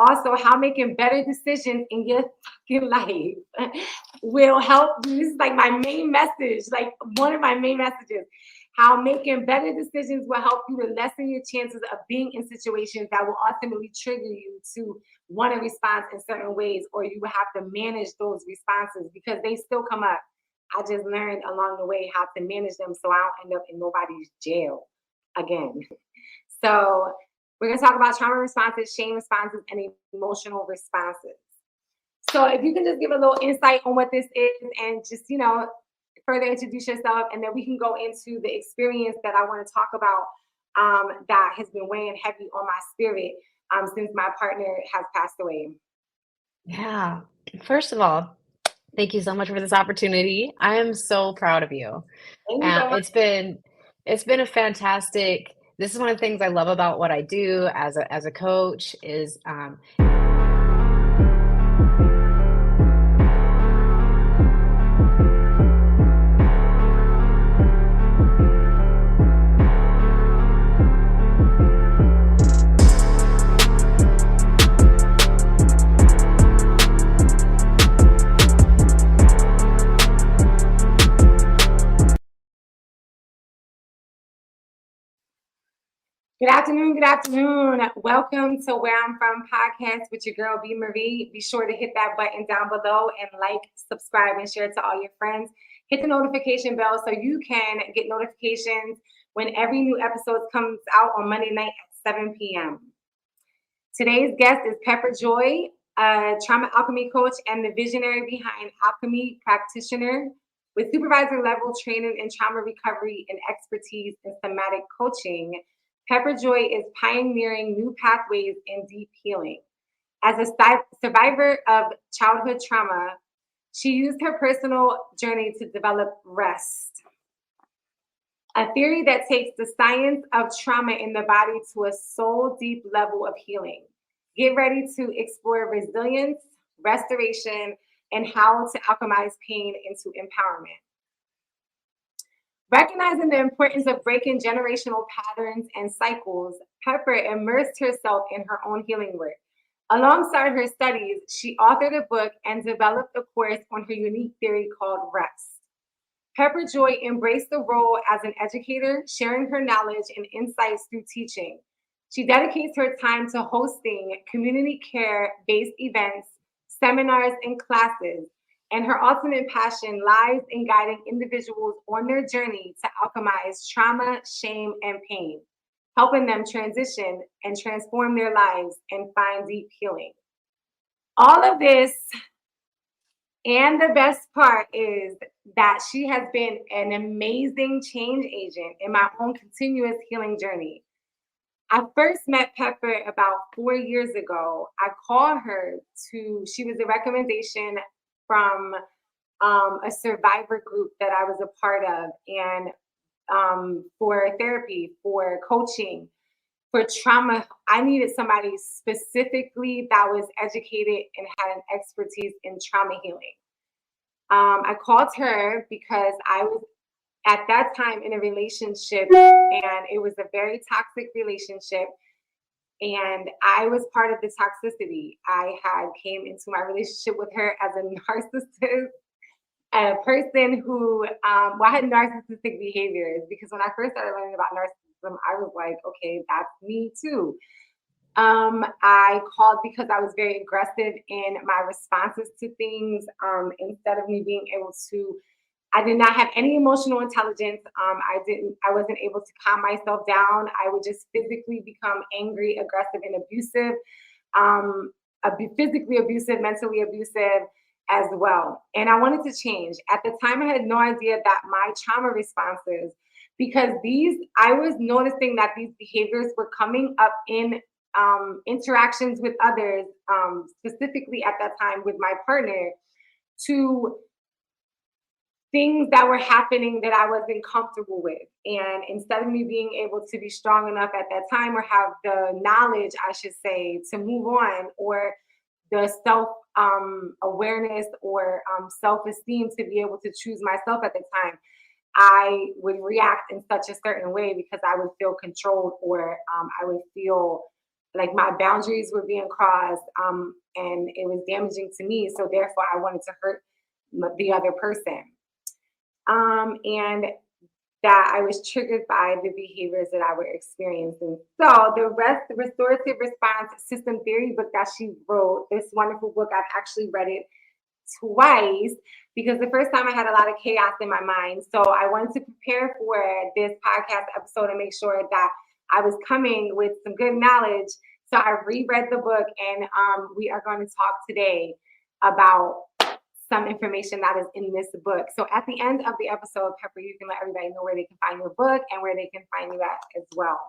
Also, how making better decisions in your fucking life will help you. This is like my main message, like one of my main messages. How making better decisions will help you to lessen your chances of being in situations that will ultimately trigger you to want to respond in certain ways, or you will have to manage those responses because they still come up. I just learned along the way how to manage them so I don't end up in nobody's jail again. So we're going to talk about trauma responses, shame responses, and emotional responses. So if you can just give a little insight on what this is and just, further introduce yourself, and then we can go into the experience that I want to talk about that has been weighing heavy on my spirit since my partner has passed away. Yeah. First of all, thank you so much for this opportunity. I am so proud of you. Thank you so much. It's been a fantastic. This is one of the things I love about what I do as a coach is Good afternoon. Good afternoon. Welcome to Where I'm From podcast with your girl, B.MARIE. Be sure to hit that button down below and like, subscribe, and share it to all your friends. Hit the notification bell so you can get notifications when every new episode comes out on Monday night at 7 p.m. Today's guest is Pepper Joy, a trauma alchemy coach and the visionary behind Alchemy Practitioner with supervisor level training in trauma recovery and expertise in somatic coaching. Pepper Joy is pioneering new pathways in deep healing. As a survivor of childhood trauma, she used her personal journey to develop rest, a theory that takes the science of trauma in the body to a soul deep level of healing. Get ready to explore resilience, restoration, and how to alchemize pain into empowerment. Recognizing the importance of breaking generational patterns and cycles, Pepper immersed herself in her own healing work. Alongside her studies, she authored a book and developed a course on her unique theory called Rest. Pepper Joy embraced the role as an educator, sharing her knowledge and insights through teaching. She dedicates her time to hosting community care-based events, seminars, and classes. And her ultimate passion lies in guiding individuals on their journey to alchemize trauma, shame, and pain, helping them transition and transform their lives and find deep healing. All of this, and the best part is that she has been an amazing change agent in my own continuous healing journey. I first met Pepper about 4 years ago. I called her she was a recommendation from a survivor group that I was a part of, and for therapy, for coaching, for trauma. I needed somebody specifically that was educated and had an expertise in trauma healing. I called her because I was at that time in a relationship, and it was a very toxic relationship. And I was part of the toxicity. I had came into my relationship with her as a narcissist, a person who, I had narcissistic behaviors, because when I first started learning about narcissism, I was like, okay, that's me too. I called because I was very aggressive in my responses to things. Instead of me being able to, I did not have any emotional intelligence. I wasn't able to calm myself down. I would just physically become angry, aggressive, and abusive, physically abusive, mentally abusive as well. And I wanted to change. At the time, I had no idea that my trauma responses, because I was noticing that these behaviors were coming up in interactions with others, specifically at that time with my partner, to things that were happening that I wasn't comfortable with. And instead of me being able to be strong enough at that time, or have the knowledge, I should say, to move on, or the self-awareness or self-esteem to be able to choose myself at the time, I would react in such a certain way because I would feel controlled, or I would feel like my boundaries were being crossed, and it was damaging to me. So therefore, I wanted to hurt the other person, and that I was triggered by the behaviors that I were experiencing. So the restorative response system theory book that she wrote, this wonderful book, I've actually read it twice because the first time I had a lot of chaos in my mind. So I wanted to prepare for this podcast episode and make sure that I was coming with some good knowledge. So I reread the book, and we are going to talk today about some information that is in this book. So at the end of the episode, Pepper, you can let everybody know where they can find your book and where they can find you at as well.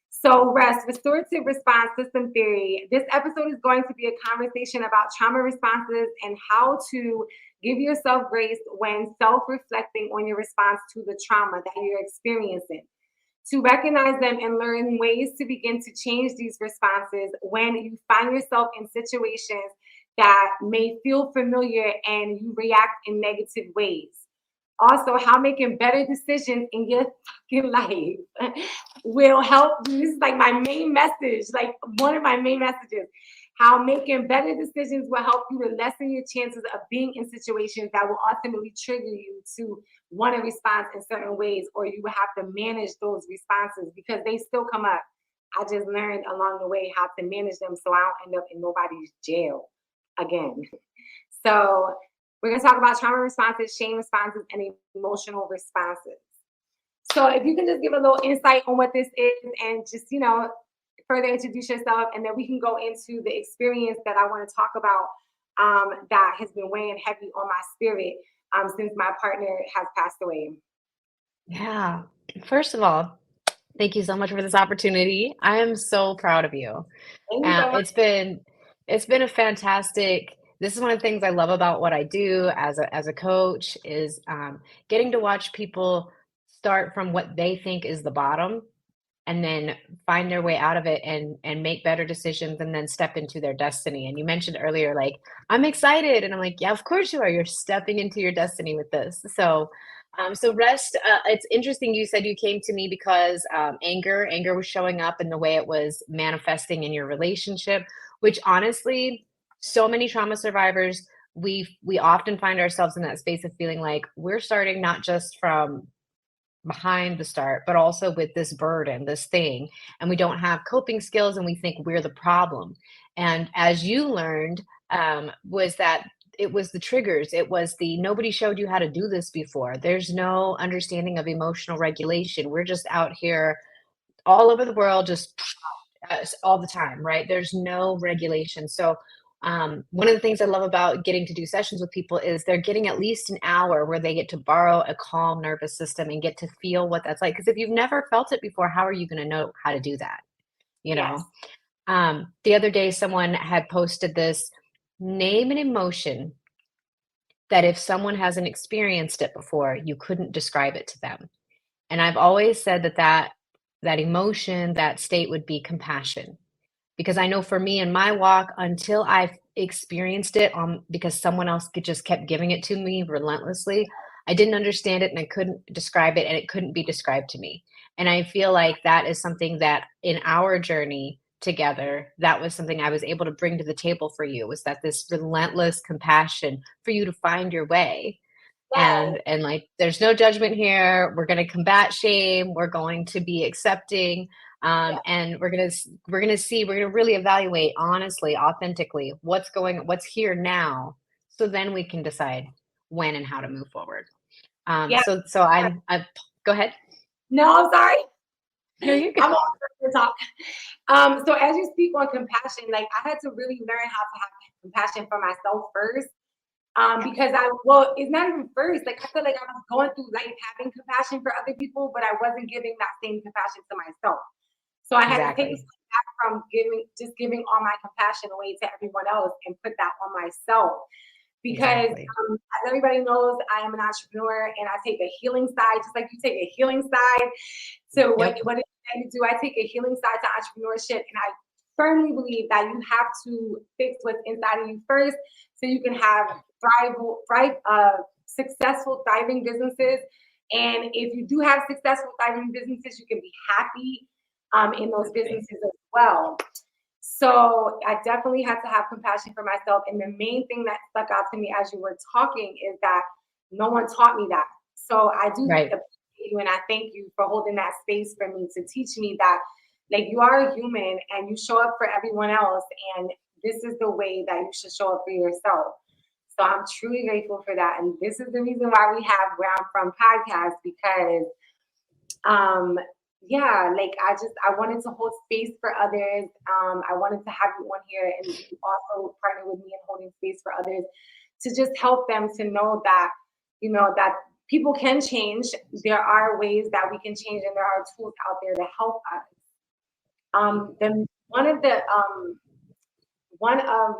So restorative response system theory. This episode is going to be a conversation about trauma responses and how to give yourself grace when self-reflecting on your response to the trauma that you're experiencing. To recognize them and learn ways to begin to change these responses when you find yourself in situations that may feel familiar and you react in negative ways. Also, how making better decisions in your fucking life will help you. This is like my main message, like one of my main messages. How making better decisions will help you to lessen your chances of being in situations that will ultimately trigger you to want to respond in certain ways, or you will have to manage those responses because they still come up. I just learned along the way how to manage them so I don't end up in nobody's jail again. So we're going to talk about trauma responses, shame responses, and emotional responses. So if you can just give a little insight on what this is and just, further introduce yourself, and then we can go into the experience that I want to talk about that has been weighing heavy on my spirit since my partner has passed away. Yeah. First of all, thank you so much for this opportunity. I am so proud of you. Thank you so much. It's been a fantastic. This is one of the things I love about what I do as a coach is getting to watch people start from what they think is the bottom and then find their way out of it and make better decisions and then step into their destiny. And you mentioned earlier, like, I'm excited. And I'm like, yeah, of course you are. You're stepping into your destiny with this. So rest, it's interesting. You said you came to me because anger was showing up in the way it was manifesting in your relationship, which honestly, so many trauma survivors, we often find ourselves in that space of feeling like we're starting not just from behind the start, but also with this burden, this thing, and we don't have coping skills and we think we're the problem. And as you learned, was that it was the triggers, it was the nobody showed you how to do this before. There's no understanding of emotional regulation. We're just out here all over the world, just all the time, right? There's no regulation. So one of the things I love about getting to do sessions with people is they're getting at least an hour where they get to borrow a calm nervous system and get to feel what that's like. Because if you've never felt it before, how are you going to know how to do that? You Yes. know, the other day someone had posted this: name an emotion that if someone hasn't experienced it before, you couldn't describe it to them. And I've always said that emotion, that state would be compassion. Because I know for me in my walk, until I've experienced it because someone else just kept giving it to me relentlessly, I didn't understand it and I couldn't describe it and it couldn't be described to me. And I feel like that is something that in our journey together, that was something I was able to bring to the table for you, was that this relentless compassion for you to find your way. Yes. And like, there's no judgment here. We're going to combat shame. We're going to be accepting. Yes. And we're going to really evaluate honestly, authentically, what's here now. So then we can decide when and how to move forward. Yes. So I go ahead. No, I'm sorry. No, you're good. I'm all to talk. So as you speak on compassion, like I had to really learn how to have compassion for myself first. Because it's not even first. Like I feel like I was going through life having compassion for other people, but I wasn't giving that same compassion to myself. So I had to take a Exactly. step back from giving all my compassion away to everyone else and put that on myself. Because Exactly. as everybody knows, I am an entrepreneur and I take a healing side, just like you take a healing side. So Yep. what you do, I take a healing side to entrepreneurship, and I firmly believe that you have to fix what's inside of you first, so you can have successful, thriving businesses. And if you do have successful, thriving businesses, you can be happy in those businesses as well. So I definitely had to have compassion for myself. And the main thing that stuck out to me as you were talking is that no one taught me that. So I do Right. appreciate you and I thank you for holding that space for me to teach me that like you are a human and you show up for everyone else. And this is the way that you should show up for yourself. So I'm truly grateful for that. And this is the reason why we have Where I'm From podcast because um yeah, like I wanted to hold space for others. I wanted to have you on here and you also partner with me in holding space for others to just help them to know that that people can change. There are ways that we can change and there are tools out there to help us. Then one of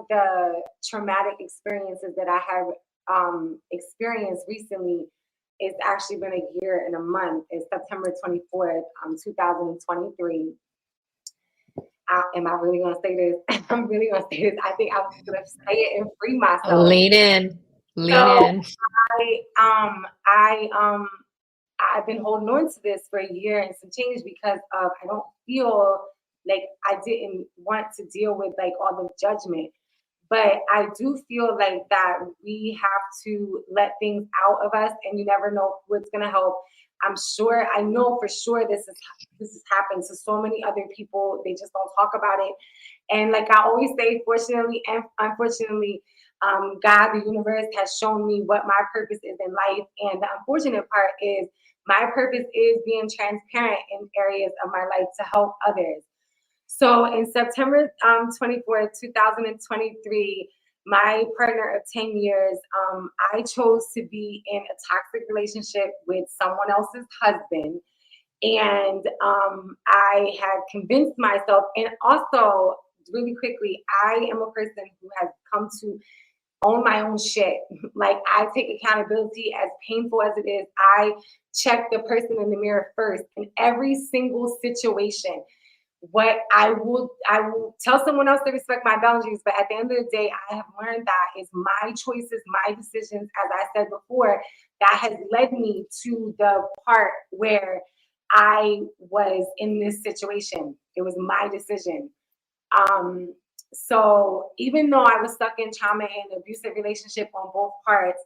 the traumatic experiences that I have experienced recently, it's actually been a year and a month. It's September 24th, 2023. Am I really gonna say this? I'm really gonna say this. I think I'm gonna say it and free myself. Lean in. Lean So in. I've been holding on to this for a year and some change because of I don't feel like I didn't want to deal with like all the judgment. But I do feel like that we have to let things out of us, and you never know what's gonna help. I know for sure this has happened to so many other people. They just don't talk about it. And like I always say, fortunately and unfortunately, God, the universe has shown me what my purpose is in life. And the unfortunate part is my purpose is being transparent in areas of my life to help others. So in September 24th, 2023, my partner of 10 years, I chose to be in a toxic relationship with someone else's husband. And I had convinced myself, and also really quickly, I am a person who has come to own my own shit. Like I take accountability as painful as it is. I check the person in the mirror first in every single situation. What I will tell someone else to respect my boundaries, but at the end of the day, I have learned that is my choices, my decisions, as I said before, that has led me to the part where I was in this situation. It was my decision. Um, so even though I was stuck in trauma and abusive relationship on both parts,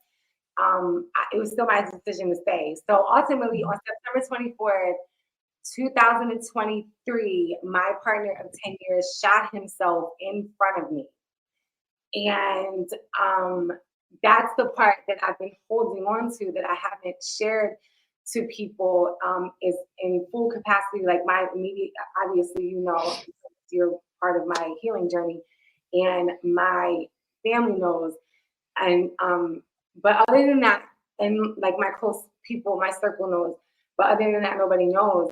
it was still my decision to stay. So ultimately, on September 24th, 2023, my partner of 10 years shot himself in front of me. And that's the part that I've been holding on to that I haven't shared to people is in full capacity. Like my immediate, obviously, you're part of my healing journey, and my family knows. And but other than that, and like my close people, my circle knows. But other than that, nobody knows.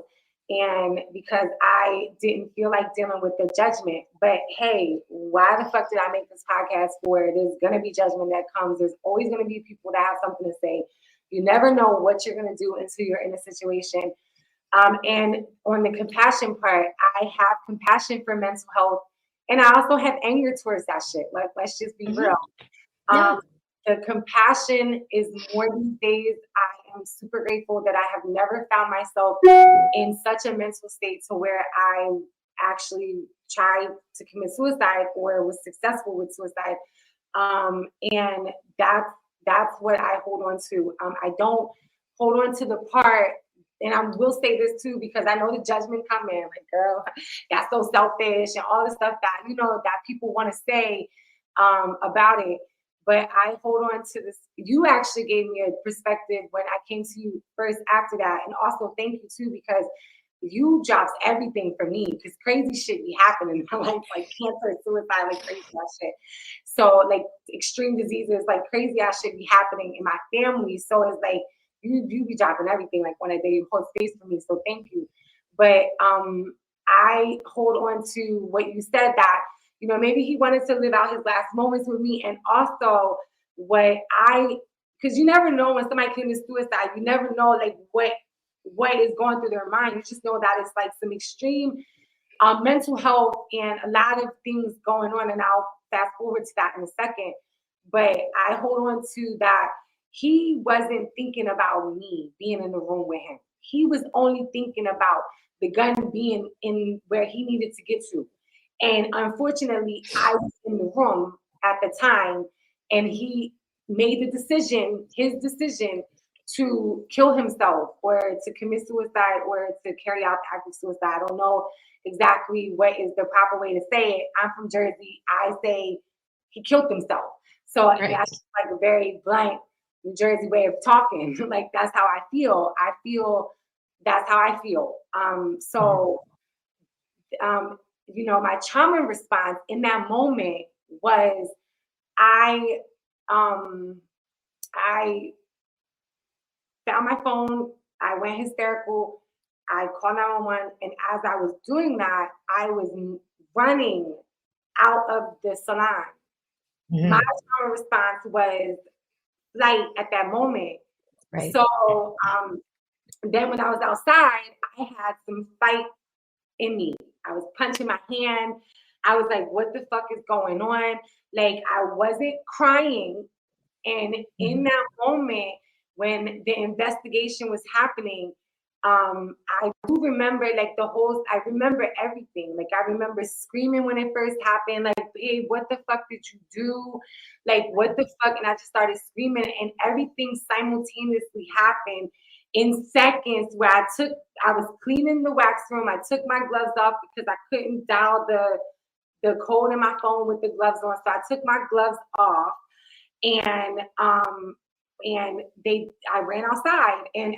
And because I didn't feel like dealing with the judgment, but hey, why the fuck did I make this podcast for? There's gonna be judgment that comes. There's always gonna be people that have something to say. You never know what you're gonna do until you're in a situation. And on the compassion part, I have compassion for mental health, and I also have anger towards that shit. Like, let's just be real. Yeah. The compassion is more these days. I am super grateful that I have never found myself in such a mental state to where I actually tried to commit suicide or was successful with suicide. And that's what I hold on to. I don't hold on to the part, and I will say this too because I know the judgment coming. Like, girl, that's so selfish, and all the stuff that that people want to say about it. But I hold on to this. You actually gave me a perspective when I came to you first after that. And also thank you too, because you dropped everything for me because crazy shit be happening in my life, like cancer, suicide, like crazy ass shit. So like extreme diseases, like crazy ass shit be happening in my family. So it's like you be dropping everything like one a day, you hold space for me. So thank you. But I hold on to what you said that maybe he wanted to live out his last moments with me. And also because you never know when somebody commits suicide, you never know like what is going through their mind. You just know that it's like some extreme mental health and a lot of things going on. And I'll fast forward to that in a second. But I hold on to that. He wasn't thinking about me being in the room with him. He was only thinking about the gun being in where he needed to get to. And unfortunately, I was in the room at the time, and he made his decision to kill himself or to commit suicide or to carry out the act of suicide. I don't know exactly what is the proper way to say it. I'm from Jersey. I say he killed himself. So Right. that's like a very blunt New Jersey way of talking. Like that's how I feel. That's how I feel. You know, my trauma response in that moment was I um I found my phone, I went hysterical, I called 911, and as I was doing that, I was running out of the salon. My Mhm. trauma response was flight at that moment. Right. So then when I was outside, I had some fight in me. I was punching my hand. I was like, what the fuck is going on? Like, I wasn't crying. And in Mhm. that moment, when the investigation was happening, I do remember like I remember everything. Like, I remember screaming when it first happened, like, babe, what the fuck did you do? Like, what the fuck? And I just started screaming, and everything simultaneously happened in seconds where I was cleaning the wax room. I took my gloves off because I couldn't dial the code in my phone with the gloves on. So I took my gloves off, and I ran outside, and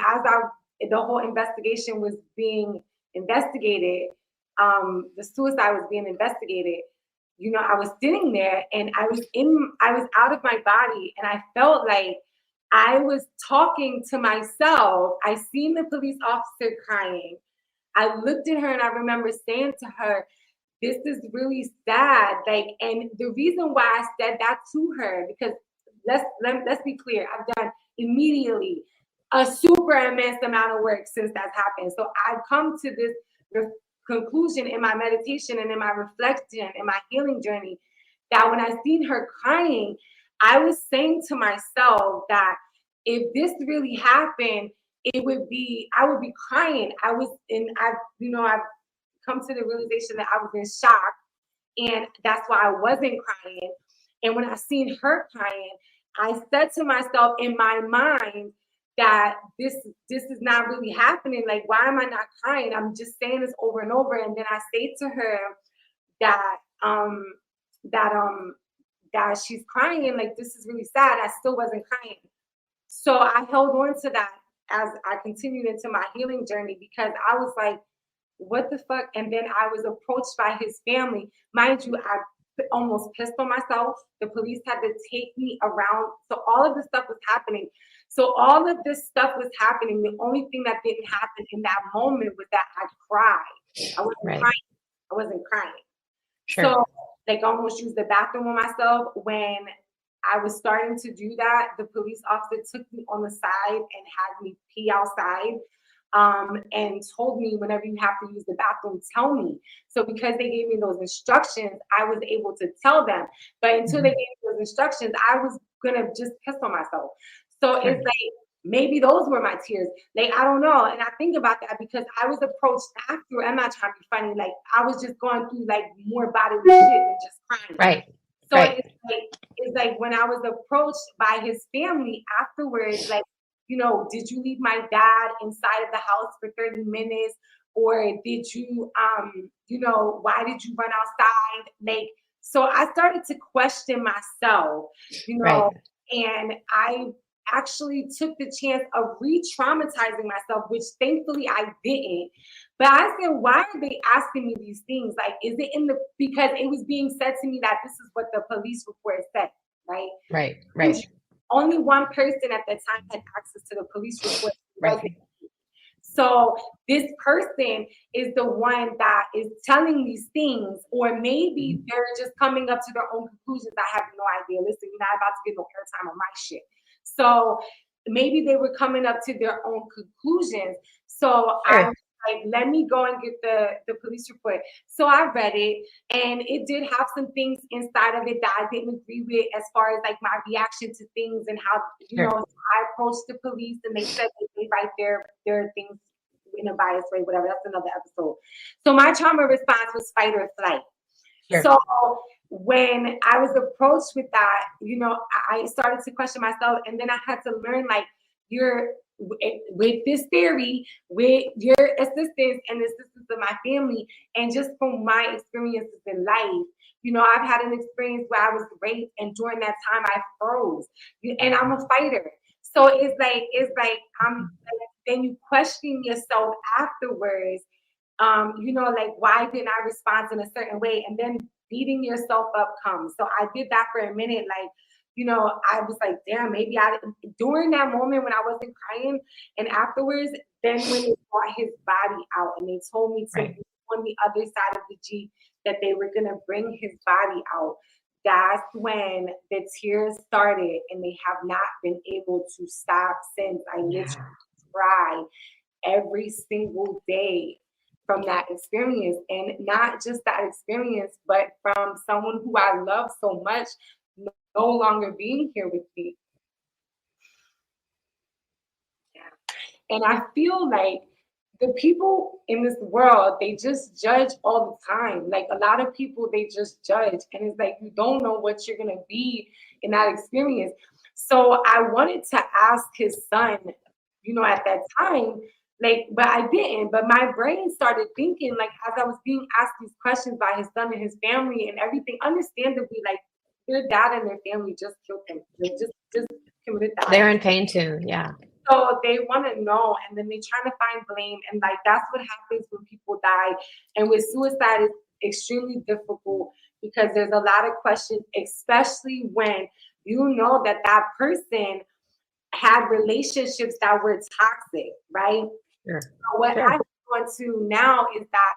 the whole investigation was being investigated, the suicide was being investigated. You know, I was sitting there, and I was out of my body, and I felt like I was talking to myself. I seen the police officer crying. I looked at her, and I remember saying to her, this is really sad. Like, and the reason why I said that to her, because let's be clear, I've done immediately a super immense amount of work since that's happened. So I've come to this conclusion in my meditation and in my reflection in my healing journey that when I seen her crying, I was saying to myself that if this really happened, I would be crying. I've come to the realization that I was in shock, and that's why I wasn't crying. And when I seen her crying, I said to myself in my mind that this is not really happening. Like, why am I not crying? I'm just saying this over and over. And then I say to her that that that she's crying, and like, this is really sad. I still wasn't crying. So I held on to that as I continued into my healing journey, because I was like, what the fuck? And then I was approached by his family. Mind you, I almost pissed on myself. The police had to take me around. So all of this stuff was happening. So all of this stuff was happening. The only thing that didn't happen in that moment was that I cried. I wasn't Right. crying. I wasn't crying. Sure. So like, I almost used the bathroom on myself. When I was starting to do that, the police officer took me on the side and had me pee outside, and told me, whenever you have to use the bathroom, tell me. So because they gave me those instructions, I was able to tell them. But until they gave me those instructions, I was gonna just piss on myself. So Sure. it's like, maybe those were my tears. Like, I don't know. And I think about that because I was approached after. I'm not trying to be funny. Like, I was just going through like more bodily shit than just crying. Right. So Right. it's like when I was approached by his family afterwards, like, you know, did you leave my dad inside of the house for 30 minutes? Or did you, why did you run outside? Like, so I started to question myself, Right. and I actually took the chance of re-traumatizing myself, which thankfully I didn't. But I said, why are they asking me these things? Like, is it because it was being said to me that this is what the police report said, right? Right. Right. Only one person at that time had access to the police report. Right. So this person is the one that is telling these things, or maybe they're just coming up to their own conclusions. I have no idea. Listen, you're not about to get no airtime on my shit. So maybe they were coming up to their own conclusions. So I Sure. was like, let me go and get the police report. So I read it, and it did have some things inside of it that I didn't agree with, as far as like my reaction to things and how, Sure. I approached the police, and they said they write their things in a biased way, whatever. That's another episode. So my trauma response was fight or flight. Sure. So when I was approached with that, I started to question myself, and then I had to learn, like, you're with this theory, with your assistance and the assistance of my family, and just from my experiences in life. I've had an experience where I was raped, and during that time I froze, and I'm a fighter. So I'm then you question yourself afterwards, like, why didn't I respond in a certain way? And then beating yourself up comes. So I did that for a minute. Like, I was like, damn, maybe during that moment when I wasn't crying, and afterwards, then when they brought his body out and they told me to be on the other side of the Jeep, that they were going to bring his body out, that's when the tears started, and they have not been able to stop since. I literally cry every single day from that experience, and not just that experience, but from someone who I love so much no longer being here with me. Yeah. And I feel like the people in this world, they just judge all the time. Like, a lot of people, they just judge, and it's like, you don't know what you're gonna be in that experience. So I wanted to ask his son, at that time, like, but I didn't. But my brain started thinking, like, as I was being asked these questions by his son and his family and everything, understandably, like, their dad and their family just killed him. They just committed that. They're in pain too. Yeah. So they want to know, and then they trying to find blame, and like, that's what happens when people die. And with suicide, it's extremely difficult because there's a lot of questions, especially when that person had relationships that were toxic, right? Sure. So what I want to now is that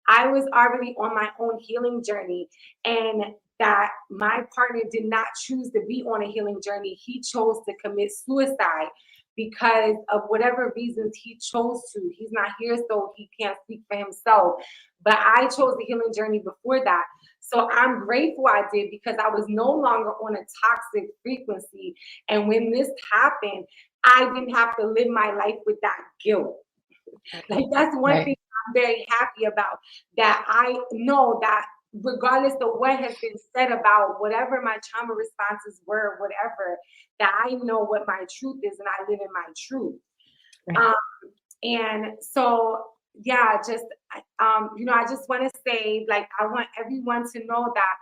I was already on my own healing journey, and that my partner did not choose to be on a healing journey. He chose to commit suicide because of whatever reasons he chose to. He's not here, so he can't speak for himself. But I chose the healing journey before that. So I'm grateful I did, because I was no longer on a toxic frequency. And when this happened, I didn't have to live my life with that guilt. Like, that's one thing I'm very happy about, that I know that regardless of what has been said about whatever my trauma responses were, whatever, that I know what my truth is, and I live in my truth. And so, yeah, just, I just want to say, like, I want everyone to know that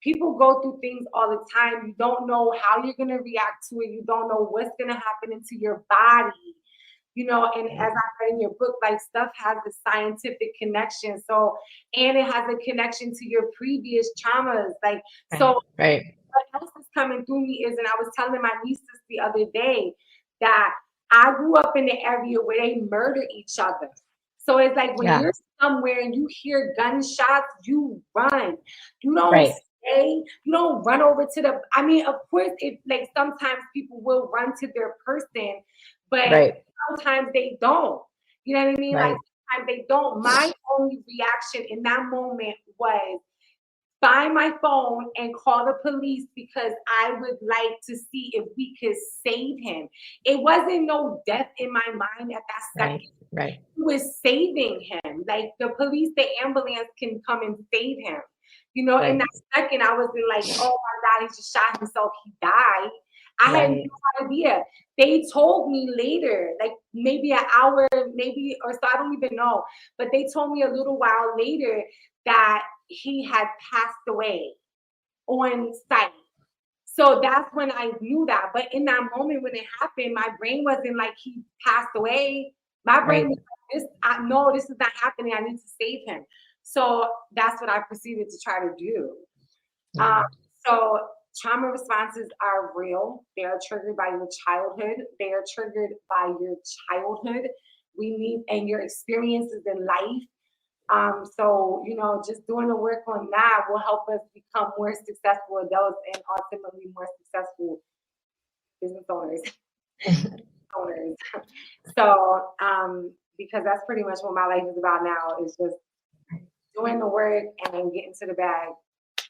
people go through things all the time. You don't know how you're going to react to it. You don't know what's going to happen into your body. And as I read in your book, like, stuff has a scientific connection. So, and it has a connection to your previous traumas. Like, so what else is coming through me is, and I was telling my nieces the other day, that I grew up in the area where they murder each other. So it's like, when you're somewhere and you hear gunshots, you run. You don't stay. You don't run over to the, I mean, of course, like, sometimes people will run to their person, but sometimes they don't. You know what I mean? Like, sometimes they don't. My only reaction in that moment was find my phone and call the police, because I would like to see if we could save him. It wasn't no death in my mind at that second. It was saving him. Like, the police, the ambulance can come and save him. In that second, I wasn't like, oh my God, he just shot himself, he died. I had no idea. They told me later, like maybe an hour, maybe, or so, I don't even know. But they told me a little while later that he had passed away on site. So that's when I knew that. But in that moment when it happened, my brain wasn't like he passed away. My brain was like, I know this is not happening. I need to save him. So that's what I proceeded to try to do. So trauma responses are real. They are triggered by your childhood. They are triggered by your childhood. And your experiences in life. So, just doing the work on that will help us become more successful adults, and ultimately more successful business owners. So, because that's pretty much what my life is about now, is just doing the work and getting to the bag.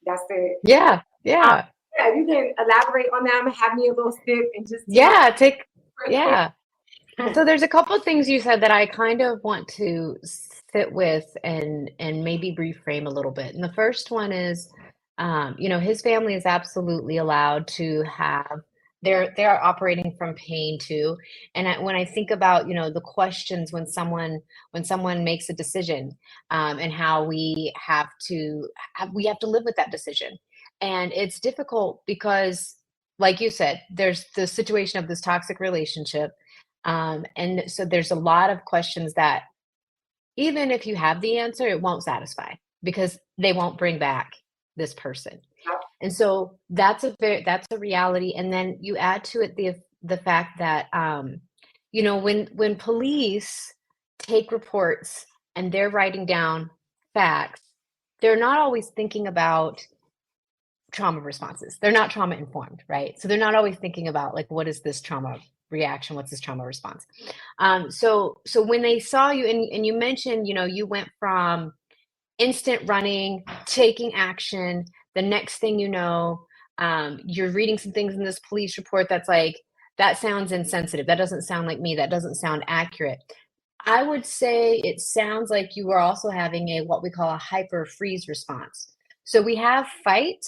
That's it. Yeah. If you can elaborate on that, have me a little sip and just So there's a couple of things you said that I kind of want to sit with and maybe reframe a little bit. And the first one is, his family is absolutely allowed to have. They're operating from pain too. And when I think about, the questions when someone makes a decision, and how we have to live with that decision. And it's difficult because, like you said, there's the situation of this toxic relationship. And so there's a lot of questions that even if you have the answer, it won't satisfy because they won't bring back this person. And so that's a reality. And then you add to it the fact that, when police take reports and they're writing down facts, they're not always thinking about trauma responses. They're not trauma informed, right? So they're not always thinking about, like, what is this trauma reaction? What's this trauma response? So when they saw you, and you mentioned, you went from instant running, taking action. The next thing you know, you're reading some things in this police report that's like, that sounds insensitive. That doesn't sound like me. That doesn't sound accurate. I would say it sounds like you were also having what we call a hyper freeze response. So we have fight,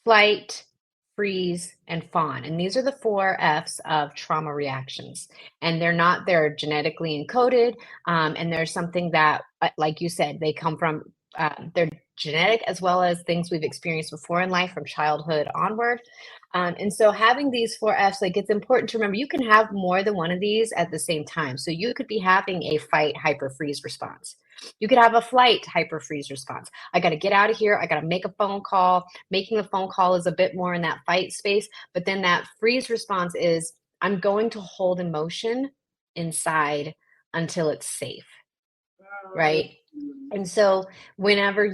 flight, freeze, and fawn. And these are the 4 F's of trauma reactions. And they're genetically encoded. And there's something that, like you said, they come from, they're genetic as well as things we've experienced before in life from childhood onward. And so having these 4 F's, like, it's important to remember you can have more than one of these at the same time. So you could be having a fight hyper freeze response. You could have a flight hyper freeze response. I got to get out of here. I got to make a phone call. Making a phone call is a bit more in that fight space. But then that freeze response is, I'm going to hold emotion inside until it's safe. Right. And so whenever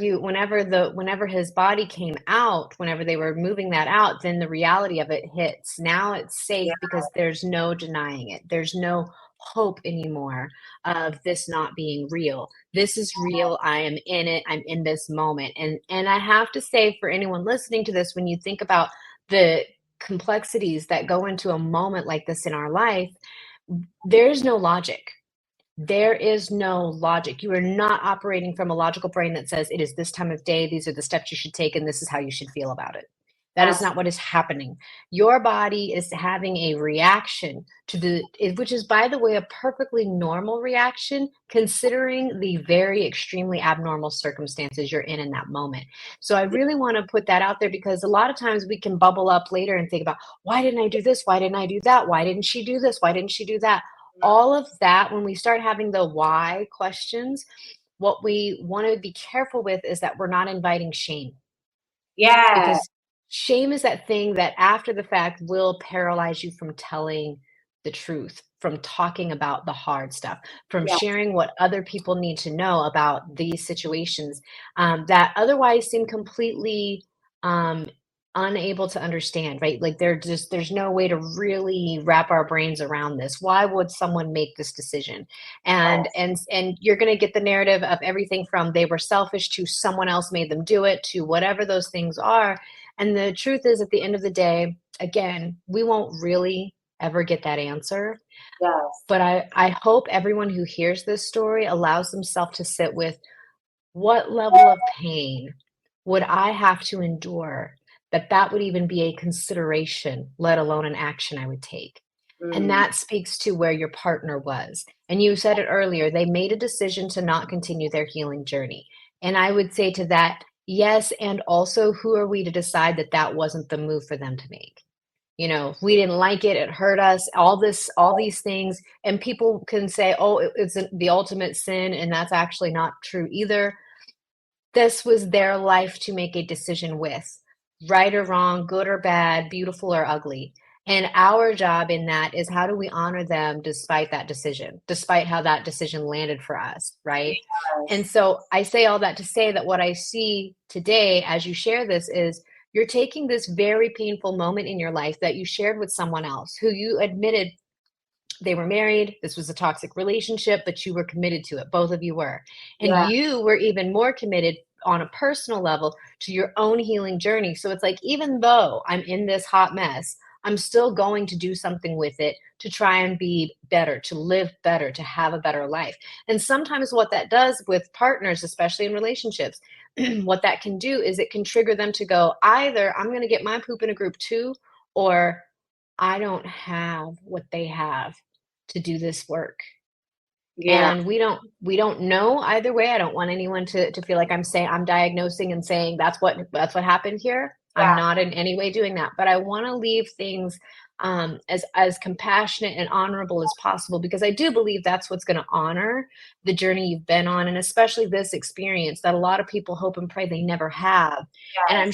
his body came out, whenever they were moving that out, then the reality of it hits. Now it's safe because there's no denying it. There's no hope anymore of this not being real. This is real. I am in it. I'm in this moment. And I have to say, for anyone listening to this, when you think about the complexities that go into a moment like this in our life, there's no logic. There is no logic. You are not operating from a logical brain that says it is this time of day, these are the steps you should take, and this is how you should feel about it. That is not what is happening. Your body is having a reaction which is, by the way, a perfectly normal reaction considering the very extremely abnormal circumstances you're in that moment. So I really want to put that out there because a lot of times we can bubble up later and think about, why didn't I do this? Why didn't I do that? Why didn't she do this? Why didn't she do that? All of that, when we start having the why questions, what we want to be careful with is that we're not inviting shame. Yeah. Because shame is that thing that after the fact will paralyze you from telling the truth, from talking about the hard stuff, from sharing what other people need to know about these situations that otherwise seem completely unable to understand, right? Like there's no way to really wrap our brains around this. Why would someone make this decision? And you're going to get the narrative of everything from they were selfish to someone else made them do it to whatever those things are. And the truth is, at the end of the day, again, we won't really ever get that answer. Yes. But I hope everyone who hears this story allows themselves to sit with, what level of pain would I have to endure that would even be a consideration, let alone an action I would take. And that speaks to where your partner was. And you said it earlier, they made a decision to not continue their healing journey. And I would say to that, yes. And also, who are we to decide that wasn't the move for them to make? We didn't like it. It hurt us, all these things. And people can say, oh, it's the ultimate sin. And that's actually not true either. This was their life to make a decision with. Right or wrong, good or bad, beautiful or ugly. And our job in that is, how do we honor them despite that decision, despite how that decision landed for us, right? Yes. And so I say all that to say that what I see today as you share this is you're taking this very painful moment in your life that you shared with someone else who you admitted they were married. This was a toxic relationship, but you were committed to it. Both of you were. And you were even more committed on a personal level to your own healing journey. So it's like, even though I'm in this hot mess, I'm still going to do something with it to try and be better, to live better, to have a better life. And sometimes what that does with partners, especially in relationships, what that can do is it can trigger them to go, either I'm going to get my poop in a group too, or I don't have what they have to do this work. Yeah. And we don't know either way. I don't want anyone to feel like I'm diagnosing and saying that's what happened here. I'm Yeah. not in any way doing that, but I want to leave things as compassionate and honorable as possible, because I do believe that's what's going to honor the journey you've been on, and especially this experience that a lot of people hope and pray they never have. And Yes. I'm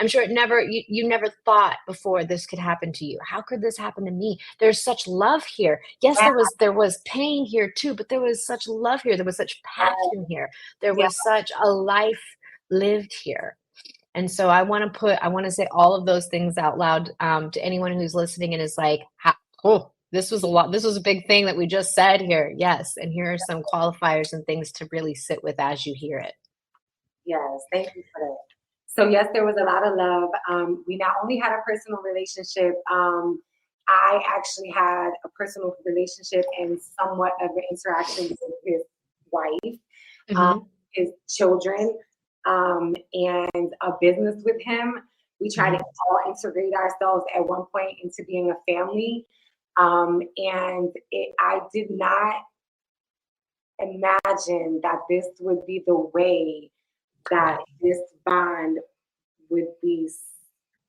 sure it never you never thought before this could happen to you. How could this happen to me? There's such love here. Yes, Yeah. there was pain here too, but there was such love here. There was such passion here. There Yeah. was such a life lived here. And so I want to say all of those things out loud to anyone who's listening and is like, oh, this was a lot. This was a big thing that we just said here. Yes. And here are some qualifiers and things to really sit with as you hear it. Yes. Thank you for that. So yes, there was a lot of love. We not only had a personal relationship, I actually had a personal relationship and somewhat of an interaction with his wife, um, Hmm. his children, and a business with him. We tried to Hmm. all integrate ourselves at one point into being a family. I did not imagine that this would be the way that Right. this bond would be,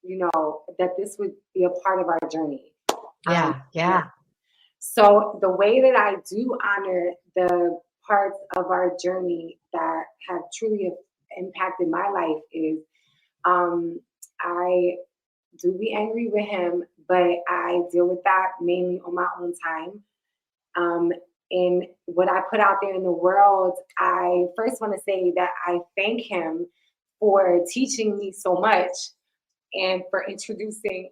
that this would be a part of our journey. Um, Yeah. Yeah. so the way that I do honor the parts of our journey that have truly impacted my life is, um, I do be angry with him, but I deal with that mainly on my own time. Um, and what I put out there in the world, I first want to say that I thank him for teaching me so much and for introducing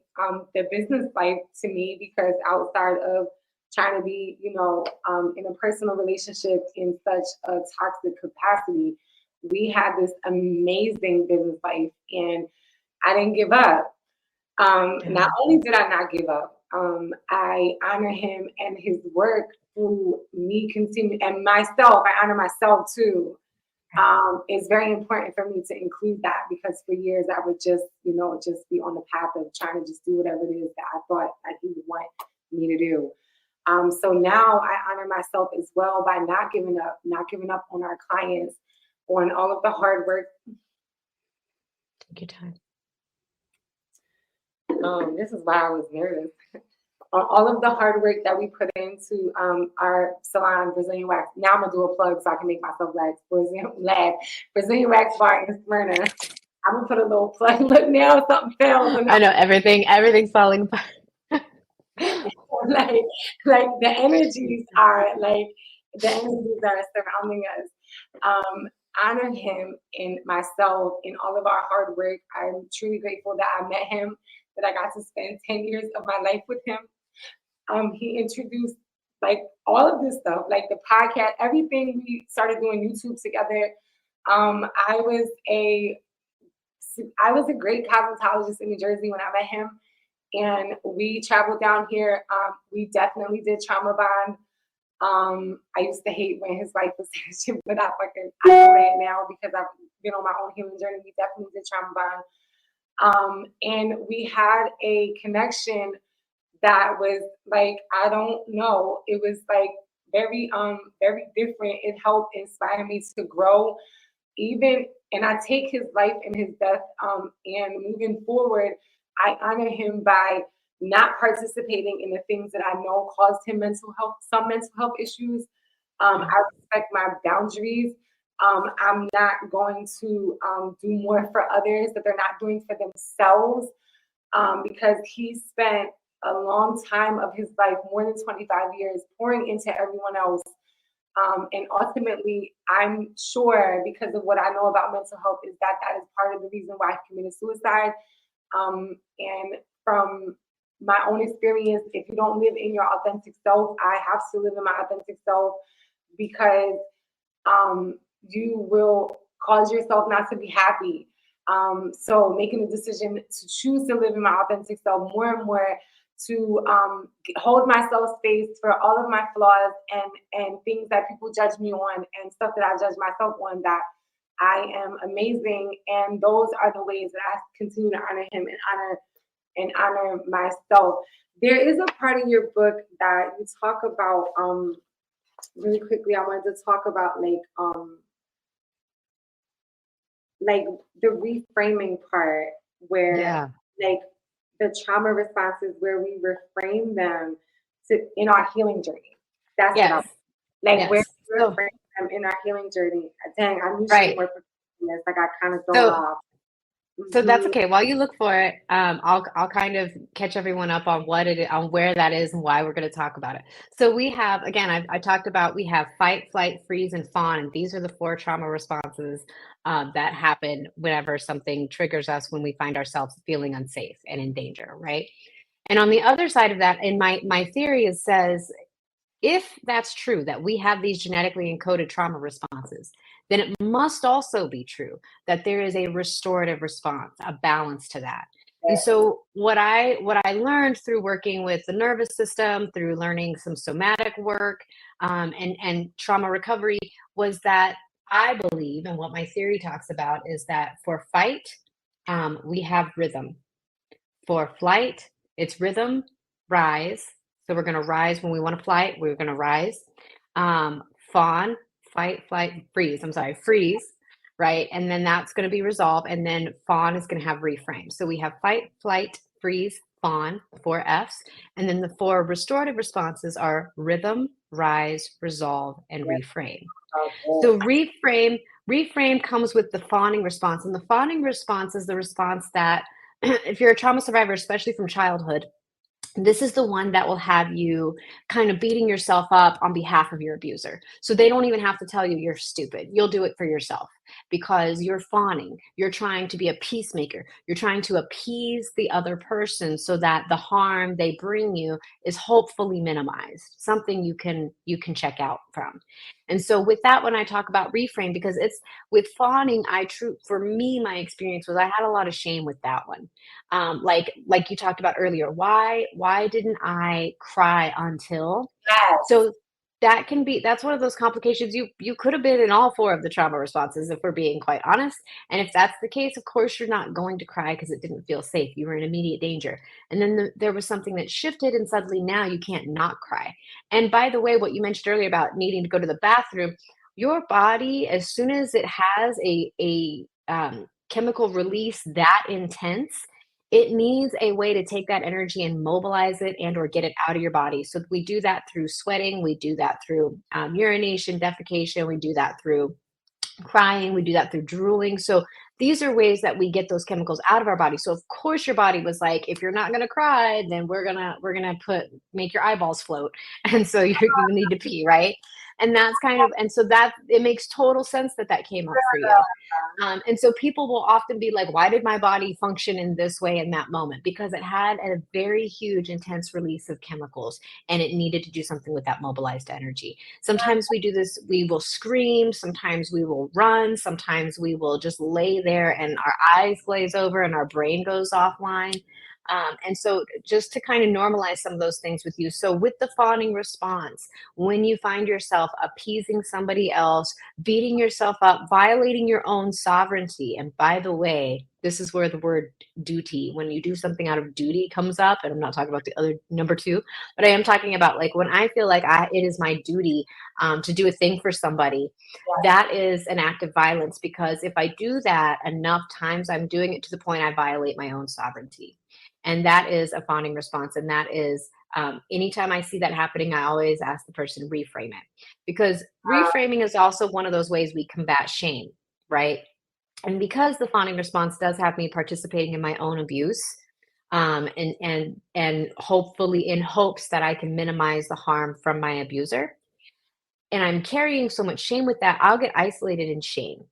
the business life to me, because outside of trying to be, in a personal relationship in such a toxic capacity, we had this amazing business life and I didn't give up. Yeah. Not only did I not give up, I honor him and his work through me continue, and myself, I honor myself too. It's very important for me to include that, because for years I would just be on the path of trying to just do whatever it is that I thought that he would want me to do. So now I honor myself as well by not giving up on our clients, on all of the hard work. Take your time. This is why I was nervous. On all of the hard work that we put into our salon, Brazilian Wax. Now I'm gonna do a plug so I can make myself Brazilian Wax Bar in Smyrna. I'm gonna put a little plug. Look now, something fails, and I know everything's falling apart. like like the energies are surrounding us. Honor him in myself in all of our hard work. I'm truly grateful that I met him, that I got to spend 10 years of my life with him. He introduced like all of this stuff, like the podcast, everything. We started doing YouTube together. Um, I was a I was a great cosmetologist in New Jersey when I met him, and we traveled down here. We definitely did trauma bond. I used to hate when his wife was saying shit, but I know that now because I've been on my own healing journey. We definitely did trauma bond. And we had a connection that was like, I don't know, it was like very different. It helped inspire me to grow, even, and I take his life and his death, and moving forward, I honor him by not participating in the things that I know caused him some mental health issues. Yeah. I respect my boundaries. I'm not going to do more for others that they're not doing for themselves, because he spent a long time of his life, more than 25 years, pouring into everyone else. And ultimately, I'm sure, because of what I know about mental health, is that that is part of the reason why he committed suicide. And from my own experience, if you don't live in your authentic self, I have to live in my authentic self, because you will cause yourself not to be happy. So making a decision to choose to live in my authentic self more and more, to hold myself space for all of my flaws and things that people judge me on and stuff that I judge myself on, that I am amazing. And those are the ways that I continue to honor him and honor myself. There is a part in your book that you talk about, really quickly. I wanted to talk about like the reframing part, where Yeah. like the trauma responses, where we reframe them in our healing journey. That's what I Yes. like, where Yes. we So, reframe them in our healing journey. Dang, I'm usually right. more perfectionist. I got kind of thrown So, off. So that's Hmm. okay. While you look for it, I'll kind of catch everyone up on on where that is and why we're going to talk about it. So we have, again, I talked about, we have fight, flight, freeze, and fawn, and these are the four trauma responses that happen whenever something triggers us, when we find ourselves feeling unsafe and in danger, right? And on the other side of that, in my theory, it says, if that's true, that we have these genetically encoded trauma responses, then it must also be true that there is a restorative response, a balance to that. And so what I learned through working with the nervous system, through learning some somatic work, and trauma recovery, was that I believe, and what my theory talks about, is that for fight, we have rhythm. For flight, it's rhythm, rise. So we're going to rise when we want to fly. We're going to rise. Fawn, fight, flight, freeze. I'm sorry, freeze, right? And then that's going to be resolve. And then fawn is going to have reframe. So we have fight, flight, freeze, fawn, the four F's. And then the four restorative responses are rhythm, rise, resolve, and reframe. So reframe comes with the fawning response. And the fawning response is the response that, if you're a trauma survivor, especially from childhood, this is the one that will have you kind of beating yourself up on behalf of your abuser. So they don't even have to tell you you're stupid. You'll do it for yourself because you're fawning. You're trying to be a peacemaker. You're trying to appease the other person so that the harm they bring you is hopefully minimized, something you can check out from. And so with that, when I talk about reframe, because it's with fawning, for me, my experience was I had a lot of shame with that one. Like you talked about earlier, why didn't I cry until? Yes. So that's one of those complications. You could have been in all four of the trauma responses, if we're being quite honest. And if that's the case, of course you're not going to cry because it didn't feel safe. You were in immediate danger. And then there was something that shifted, and suddenly now you can't not cry. And by the way, what you mentioned earlier about needing to go to the bathroom, your body, as soon as it has a chemical release that intense, it needs a way to take that energy and mobilize it and or get it out of your body. So we do that through sweating, we do that through urination, defecation, we do that through crying, we do that through drooling. So these are ways that we get those chemicals out of our body. So of course your body was like, if you're not going to cry, then we're going to make your eyeballs float. And so you need to pee, right? And that's and so that it makes total sense that that came up for you. And so people will often be like, why did my body function in this way in that moment? Because it had a very huge, intense release of chemicals, and it needed to do something with that mobilized energy. Sometimes we do this, we will scream, sometimes we will run, sometimes we will just lay there and our eyes glaze over and our brain goes offline. And so just to kind of normalize some of those things with you. So with the fawning response, when you find yourself appeasing somebody else, beating yourself up, violating your own sovereignty. And by the way, this is where the word duty, when you do something out of duty, comes up. And I'm not talking about the other number two, but I am talking about like when I feel like it is my duty to do a thing for somebody. That is an act of violence, because if I do that enough times, I'm doing it to the point I violate my own sovereignty. And that is a fawning response. And that is anytime I see that happening, I always ask the person to reframe it, because reframing is also one of those ways we combat shame, right? And because the fawning response does have me participating in my own abuse, and hopefully in hopes that I can minimize the harm from my abuser, and I'm carrying so much shame with that, I'll get isolated in shame.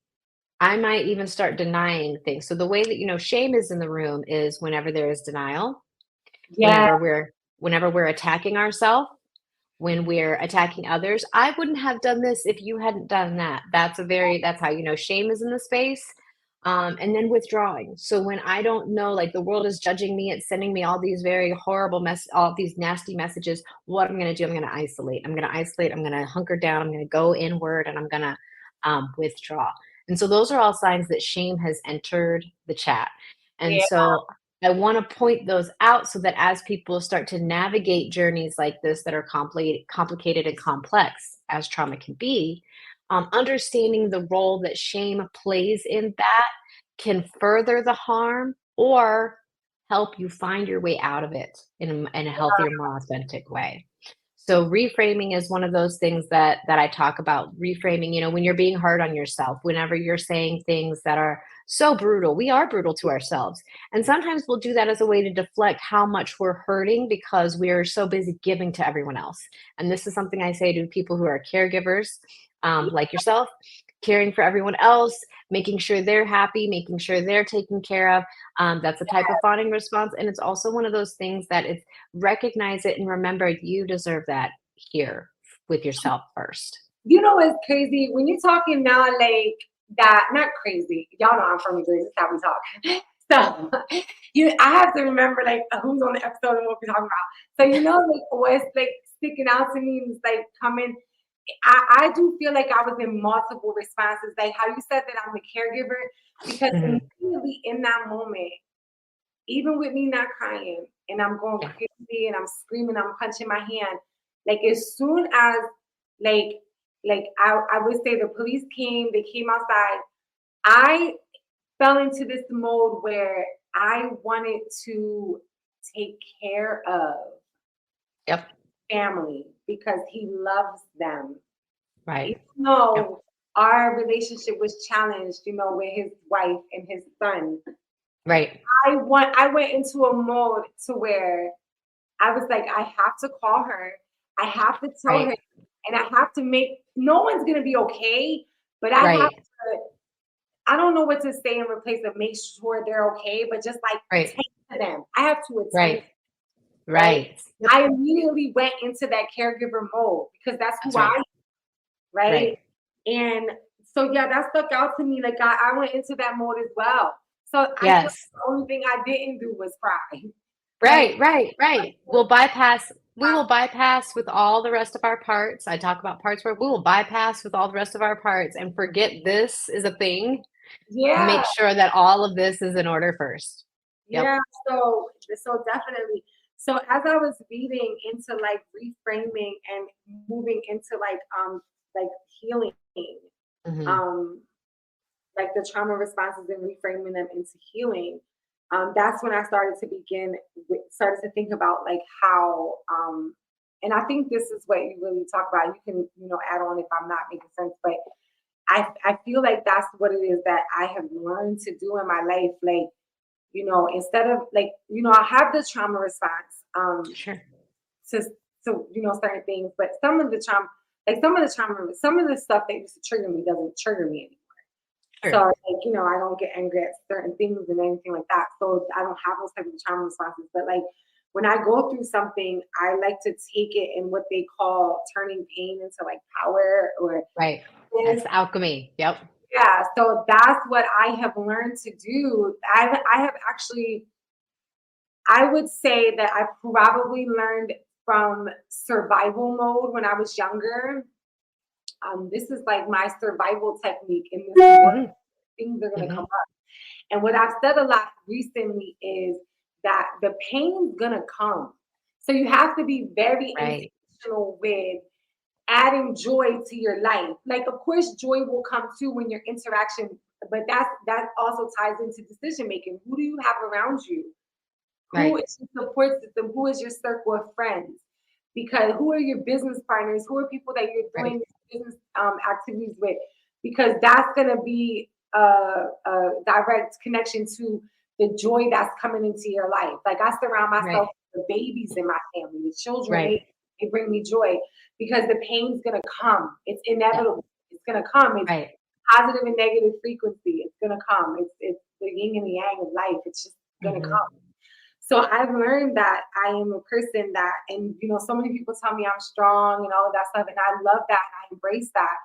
I might even start denying things. So the way that shame is in the room is whenever there is denial, Yeah. whenever we're attacking ourselves, when we're attacking others. I wouldn't have done this if you hadn't done that. That's how shame is in the space. And then withdrawing. So when I don't know, like the world is judging me, it's sending me all these very horrible all these nasty messages. What I'm going to do, I'm going to isolate. I'm going to isolate. I'm going to hunker down. I'm going to go inward, and I'm going to withdraw. And so those are all signs that shame has entered the chat. And Yeah. so I want to point those out so that as people start to navigate journeys like this that are complicated and complex, as trauma can be, understanding the role that shame plays in that can further the harm or help you find your way out of it in a healthier, more authentic way. So reframing is one of those things that I talk about. Reframing, when you're being hard on yourself, whenever you're saying things that are so brutal, we are brutal to ourselves. And sometimes we'll do that as a way to deflect how much we're hurting because we're so busy giving to everyone else. And this is something I say to people who are caregivers, like yourself, caring for everyone else, making sure they're happy, making sure they're taken care of. That's a type of fawning response. And it's also one of those things that it's recognize it and remember you deserve that here with yourself first. You know what's crazy? When you're talking now, like that, not crazy. Y'all know I'm from New Jersey. That's how we talk. So I have to remember like who's on the episode and what we're talking about. So like what's like sticking out to me is like coming. I do feel like I was in multiple responses, like how you said that I'm the caregiver, because immediately in that moment, even with me not crying and I'm going crazy and I'm screaming, I'm punching my hand, like as soon as I would say the police came, they came outside, I fell into this mode where I wanted to take care of family because he loves them. Right. Even though our relationship was challenged, with his wife and his son. Right. I went into a mode to where I was like, I have to call her. I have to tell her, and I have to no one's gonna be okay, but I have to. I don't know what to say in replace of make sure they're okay, but just like attend to them. I have to attend. Right. I immediately went into that caregiver mode because that's who I am. Right. And so that stuck out to me. Like I went into that mode as well. So I feel like the only thing I didn't do was cry. Right. We will bypass with all the rest of our parts. I talk about parts where we will bypass with all the rest of our parts and forget this is a thing. Yeah. Make sure that all of this is in order first. Yeah. So definitely. So as I was reading into like reframing and moving into like healing, like the trauma responses and reframing them into healing, that's when I started to think about like how, and I think this is what you really talk about. You can, add on if I'm not making sense, but I feel like that's what it is that I have learned to do in my life. Like, instead of like, I have the trauma response, to certain things, but some of the stuff that used to trigger me doesn't trigger me anymore. So like, I don't get angry at certain things and anything like that. So I don't have those type of trauma responses. But like when I go through something, I like to take it in what they call turning pain into like power or That's alchemy. Yep. Yeah. So that's what I have learned to do. I have actually, I would say that I probably learned from survival mode when I was younger. This is like my survival technique in this world. Things are going to come up. And what I've said a lot recently is that the pain's going to come. So you have to be very intentional with adding joy to your life. Like, of course, joy will come too when your interaction, but that also ties into decision making. Who do you have around you? Who is your support system? Who is your circle of friends? Because who are your business partners? Who are people that you're doing business activities with? Because that's going to be a direct connection to the joy that's coming into your life. Like I surround myself with the babies in my family, the children, they bring me joy because the pain's going to come. It's inevitable. It's going to come. It's positive and negative frequency. It's going to come. It's the yin and the yang of life. It's just going to come. So I've learned that I am a person that, and so many people tell me I'm strong and all of that stuff, and I love that and I embrace that.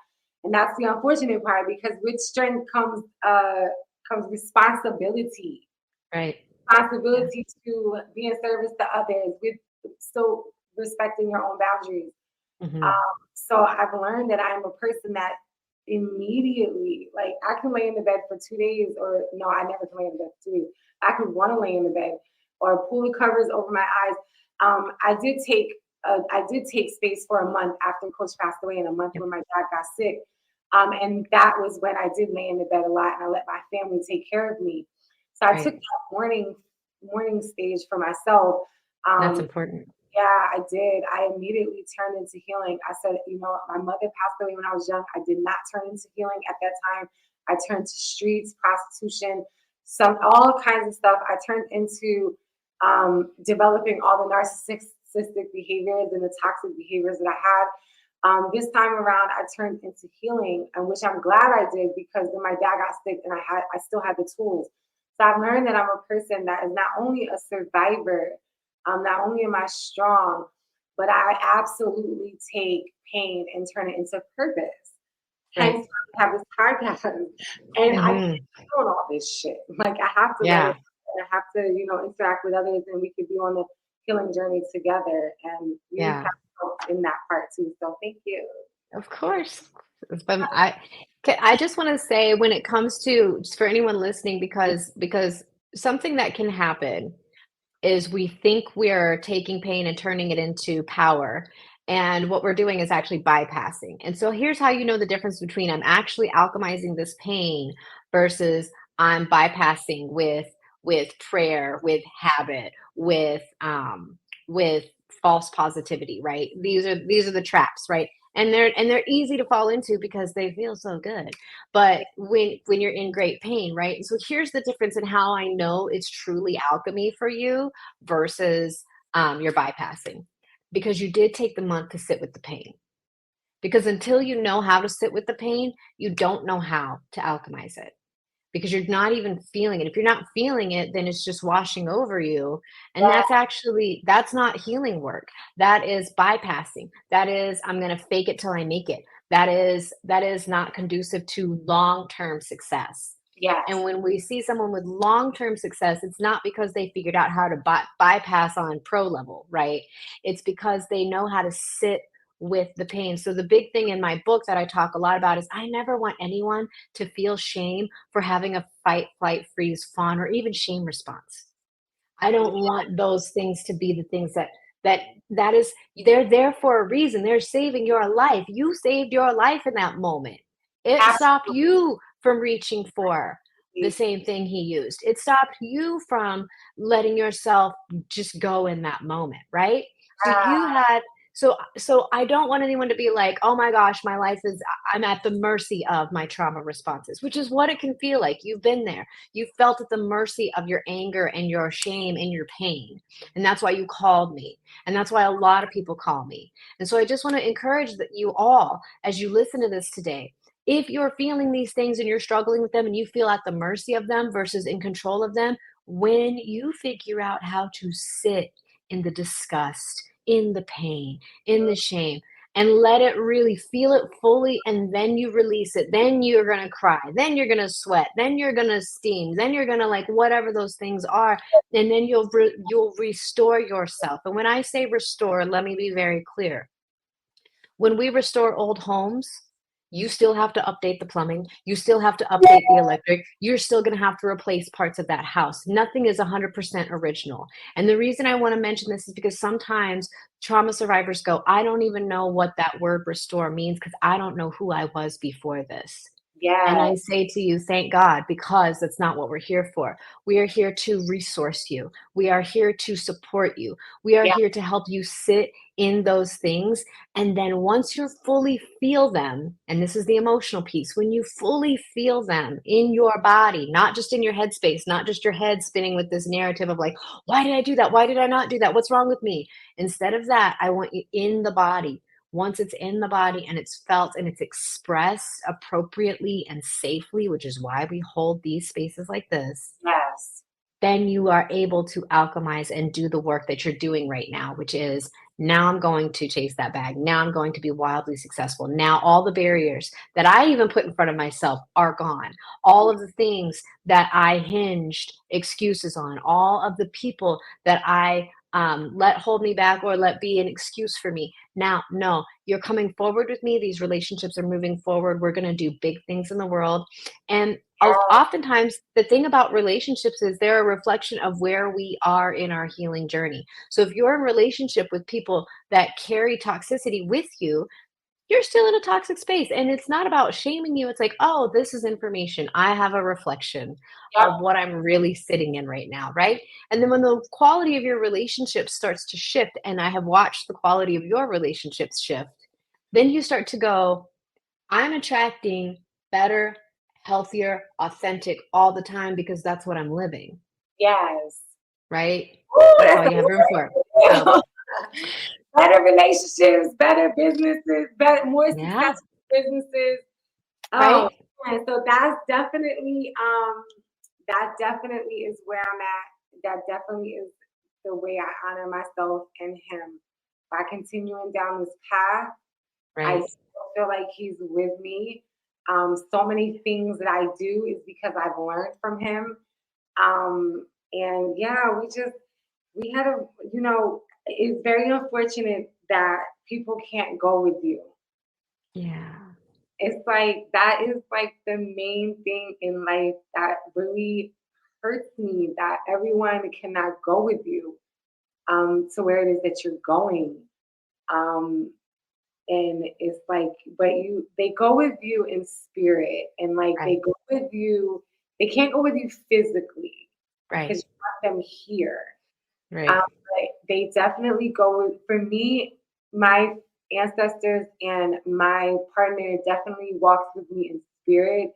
And that's the unfortunate part because with strength comes comes responsibility. Right. Yeah. Responsibility to be in service to others with still respecting your own boundaries. Hmm. So I've learned that I'm a person that immediately, like, I can lay in the bed for 2 days, or no, I never can lay in the bed for 2 days. I could want to lay in the bed or pull the covers over my eyes. I did take space for a month after Coach passed away, and a month Yep. when my dad got sick. And that was when I did lay in the bed a lot, and I let my family take care of me. So I took Right. that morning stage for myself. That's Um, important. yeah, I did. I immediately turned into healing. I said, my mother passed away when I was young. I did not turn into healing at that time. I turned to streets, prostitution, all kinds of stuff. I turned into developing all the narcissistic behaviors and the toxic behaviors that I had. This time around, I turned into healing, and which I'm glad I did, because then my dad got sick, and I still had the tools. So I've learned that I'm a person that is not only a survivor, not only am I strong, but I absolutely take pain and turn it into purpose. Right. Hence, I have this podcast, and I can't Hmm. do all this shit. Like, I have to let it. Yeah. I have to, interact with others, and we could be on the healing journey together. And you Yeah. have help in that part too. So thank you. Of course. But I just want to say, when it comes to, just for anyone listening, because something that can happen is we think we're taking pain and turning it into power. And what we're doing is actually bypassing. And so here's how you know the difference between I'm actually alchemizing this pain versus I'm bypassing with prayer, with habit, with false positivity, right? These are the traps, right? And they're easy to fall into because they feel so good. But when you're in great pain, right? So here's the difference in how I know it's truly alchemy for you versus you're bypassing, because you did take the month to sit with the pain. Because until you know how to sit with the pain, you don't know how to alchemize it, because you're not even feeling it. If you're not feeling it, then it's just washing over you. And Yeah, that's not healing work. That is bypassing. That is, I'm going to fake it till I make it. That is not conducive to long-term success. yes, And when we see someone with long-term success, it's not because they figured out how to bypass on pro level, right? It's because they know how to sit with the pain. So the big thing in my book that I talk a lot about is I never want anyone to feel shame for having a fight, flight, freeze, fawn, or even shame response. I don't want those things to be the things that that is, they're there for a reason. They're saving your life. You saved your life in that moment. It stopped absolutely. you from reaching for the same thing he used. It stopped you from letting yourself just go in that moment, right? So you Uh, had so I don't want anyone to be like, "Oh my gosh, my life is I'm at the mercy of my trauma responses," which is what it can feel like. You've been there. You felt at the mercy of your anger and your shame and your pain. And that's why you called me. And that's why a lot of people call me. And so I just want to encourage that you all, as you listen to this today, if you're feeling these things and you're struggling with them and you feel at the mercy of them versus in control of them, when you figure out how to sit in the disgust, in the pain, in the shame, and let it really feel it fully, and then you release it, then you're going to cry, then you're going to sweat, then you're going to steam, then you're going to, like, whatever those things are, and then you'll restore yourself. And when I say restore, let me be very clear. When we restore old homes, you still have to update the plumbing, you still have to update the electric, you're still going to have to replace parts of that house. Nothing is 100% original. And the reason I want to mention this is because sometimes trauma survivors go, I don't even know what that word restore means because I don't know who I was before this. And I yes, say to you, thank God, because that's not what we're here for. We are here to resource you. We are here to support you. We are yeah, here to help you sit in those things. And then once you fully feel them, and this is the emotional piece, when you fully feel them in your body, not just in your headspace, not just your head spinning with this narrative of like, why did I do that? Why did I not do that? What's wrong with me? Instead of that, I want you in the body. Once it's in the body and it's felt and it's expressed appropriately and safely, which is why we hold these spaces like this, yes. then you are able to alchemize and do the work that you're doing right now, which is Now I'm going to chase that bag. Now I'm going to be wildly successful. Now all the barriers that I even put in front of myself are gone. All of the things that I hinged excuses on, all of the people that I let hold me back or let be an excuse for me. Now, no, you're coming forward with me. These relationships are moving forward. We're going to do big things in the world. And oftentimes, the thing about relationships is they're a reflection of where we are in our healing journey. So if you're in a relationship with people that carry toxicity with you, you're still in a toxic space. And it's not about shaming you. It's like, oh, this is information. I have a reflection Yep. of what I'm really sitting in right now. Right. And then when the quality of your relationship starts to shift, and I have watched the quality of your relationships shift, then you start to go, I'm attracting better, healthier, authentic all the time because that's what I'm living. Yes. Right. Ooh, That's that's all you have room for. So, better relationships, better businesses, better, more yeah. successful businesses. Oh, Right. man. So that definitely is where I'm at. That definitely is the way I honor myself and him. By continuing down this path, I Right. still feel like he's with me. So many things that I do is because I've learned from him. And yeah, we had a, it's very unfortunate that people can't go with you. Yeah. It's like that is like the main thing in life that really hurts me, that everyone cannot go with you to where it is that you're going. Um, and it's like, but they go with you in spirit, and like they Right. go with you, they can't go with you physically Right. because you want them here. Right. But they definitely go with, for me, my ancestors and my partner definitely walks with me in spirit.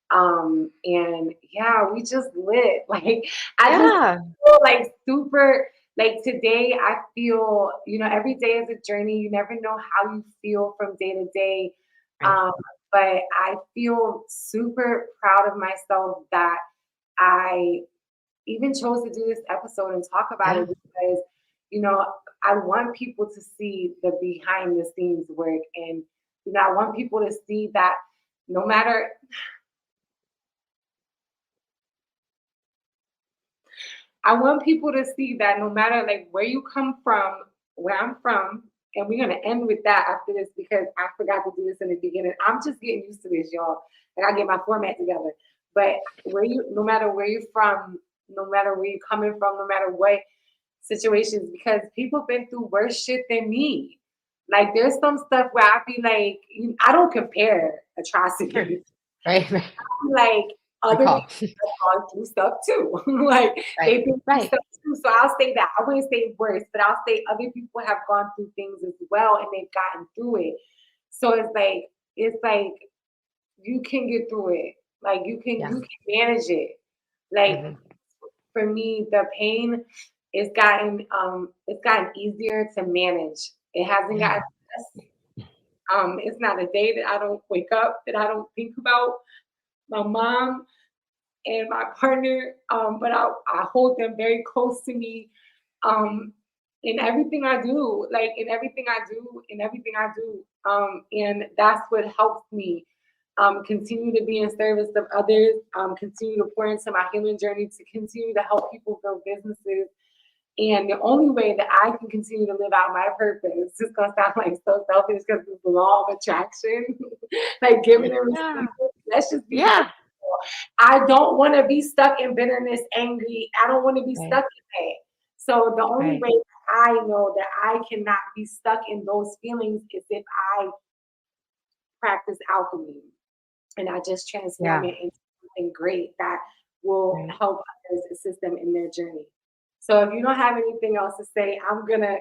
And yeah, we just lit. Like I just Yeah. feel like super, like today I feel, every day is a journey. You never know how you feel from day to day. Right. Um, but I feel super proud of myself that I even chose to do this episode and talk about Yeah. it because, you know, I want people to see the behind the scenes work. And, I want people to see that no matter, I want people to see that no matter like where you come from, where I'm from, and we're gonna end with that after this because I forgot to do this in the beginning. I'm just getting used to this, y'all. I gotta get my format together. But no matter where you're from, no matter where you're coming from, no matter what situations, because people been through worse shit than me. Like there's some stuff where I be like, I don't compare Sure. atrocities. Right. Right. Like other Recall. people have gone through stuff too. Like Right. they've been through Right. stuff too. So I'll say that. I wouldn't say worse, but I'll say other people have gone through things as well and they've gotten through it. So it's like you can get through it. Like Yeah. you can manage it. Like Hmm. for me, the pain it's gotten easier to manage. It hasn't Yeah. gotten less. It's not a day that I don't wake up that I don't think about my mom and my partner, but I hold them very close to me um, in everything I do, like in everything I do, in everything I do. And that's what helps me continue to be in service of others, continue to pour into my healing journey, to continue to help people build businesses. And the only way that I can continue to live out my purpose, it's gonna sound like so selfish because it's the law of attraction, like giving and Yeah. receiving. Let's just be Yeah. I don't want to be stuck in bitterness, angry. I don't want to be Right. stuck in that. So the only Right. way I know that I cannot be stuck in those feelings is if I practice alchemy and I just transform Yeah. it into something great that will Right. help others, assist them in their journey. So if you don't have anything else to say, I'm gonna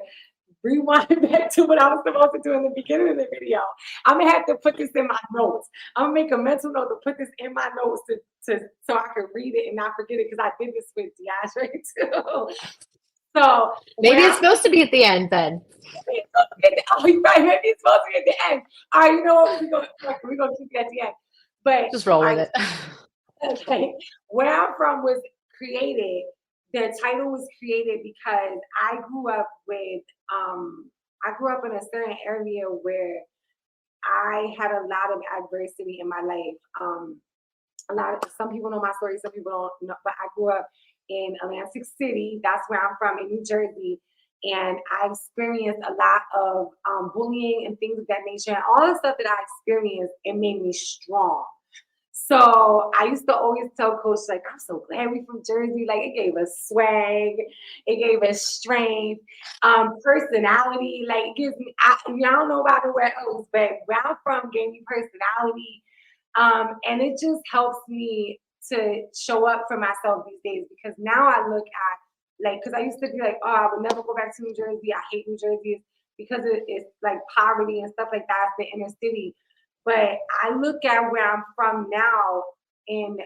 rewind back to what I was supposed to do in the beginning of the video. I'm gonna have to put this in my notes. I'm gonna make a mental note to put this in my notes to so I can read it and not forget it because I did this with DeAndre too. So Maybe where it's I'm supposed to be at the end then. oh, you're right, maybe it's supposed to be at the end. All right, you know what? We're gonna keep it at the end. But Just roll all with right, it. okay. Where I'm from was created the title was created because I grew up in a certain area where I had a lot of adversity in my life. Some people know my story, some people don't know, but I grew up in Atlantic City. That's where I'm from, in New Jersey. And I experienced a lot of bullying and things of that nature. And all the stuff that I experienced, it made me strong. So I used to always tell Coach, like, I'm so glad we from Jersey. Like, it gave us swag, it gave us strength, personality. Like, it gives me, I don't know about nowhere else, but where I'm from gave me personality. And it just helps me to show up for myself these days, because now I look at, like, because I used to be like, oh, I would never go back to New Jersey. I hate New Jersey because it's like poverty and stuff like that. It's the inner city. But I look at where I'm from now in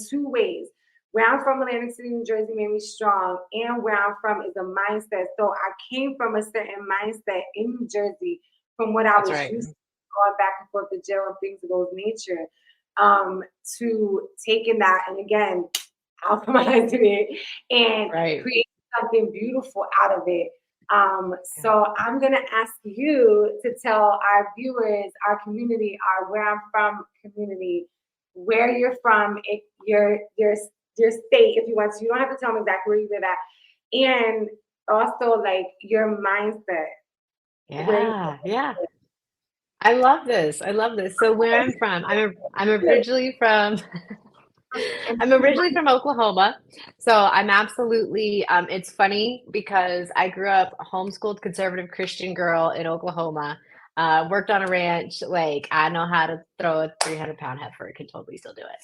two ways. Where I'm from, Atlantic City, New Jersey, made me strong, and where I'm from is a mindset. So I came from a certain mindset in New Jersey from what I That's was right. used to, going back and forth to jail and things of those nature, to taking that and again alchemizing it and Right. creating something beautiful out of it. Yeah. So I'm gonna ask you to tell our viewers, our community, our Where I'm From community, where you're from, your state, if you want to. You don't have to tell them exactly where you live at, and also like your mindset. Where you Yeah. Yeah. I love this. I love this. So where I'm from, I'm originally from I'm originally from Oklahoma. So I'm absolutely it's funny because I grew up a homeschooled conservative Christian girl in Oklahoma. Worked on a ranch. Like I know how to throw a 300-pound heifer. Can totally still do it.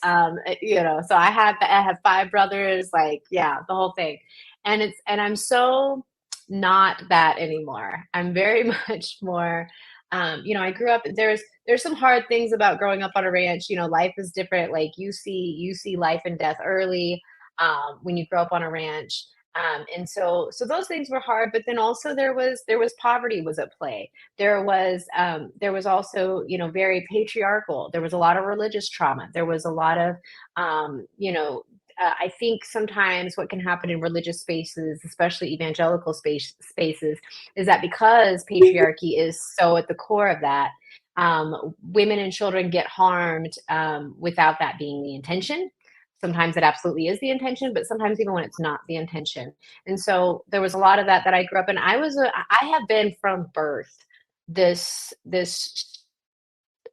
So I have five brothers. Like yeah, the whole thing. And I'm so not that anymore. I'm very much more. I grew up. There's some hard things about growing up on a ranch. Life is different. Like you see life and death early when you grow up on a ranch. And so those things were hard, but then also there was poverty was at play. There was also very patriarchal. There was a lot of religious trauma. There was a lot of I think sometimes what can happen in religious spaces, especially evangelical spaces, is that because patriarchy is so at the core of that, women and children get harmed without that being the intention. Sometimes it absolutely is the intention, but sometimes even when it's not the intention. And so there was a lot of that I grew up in. I have been from birth this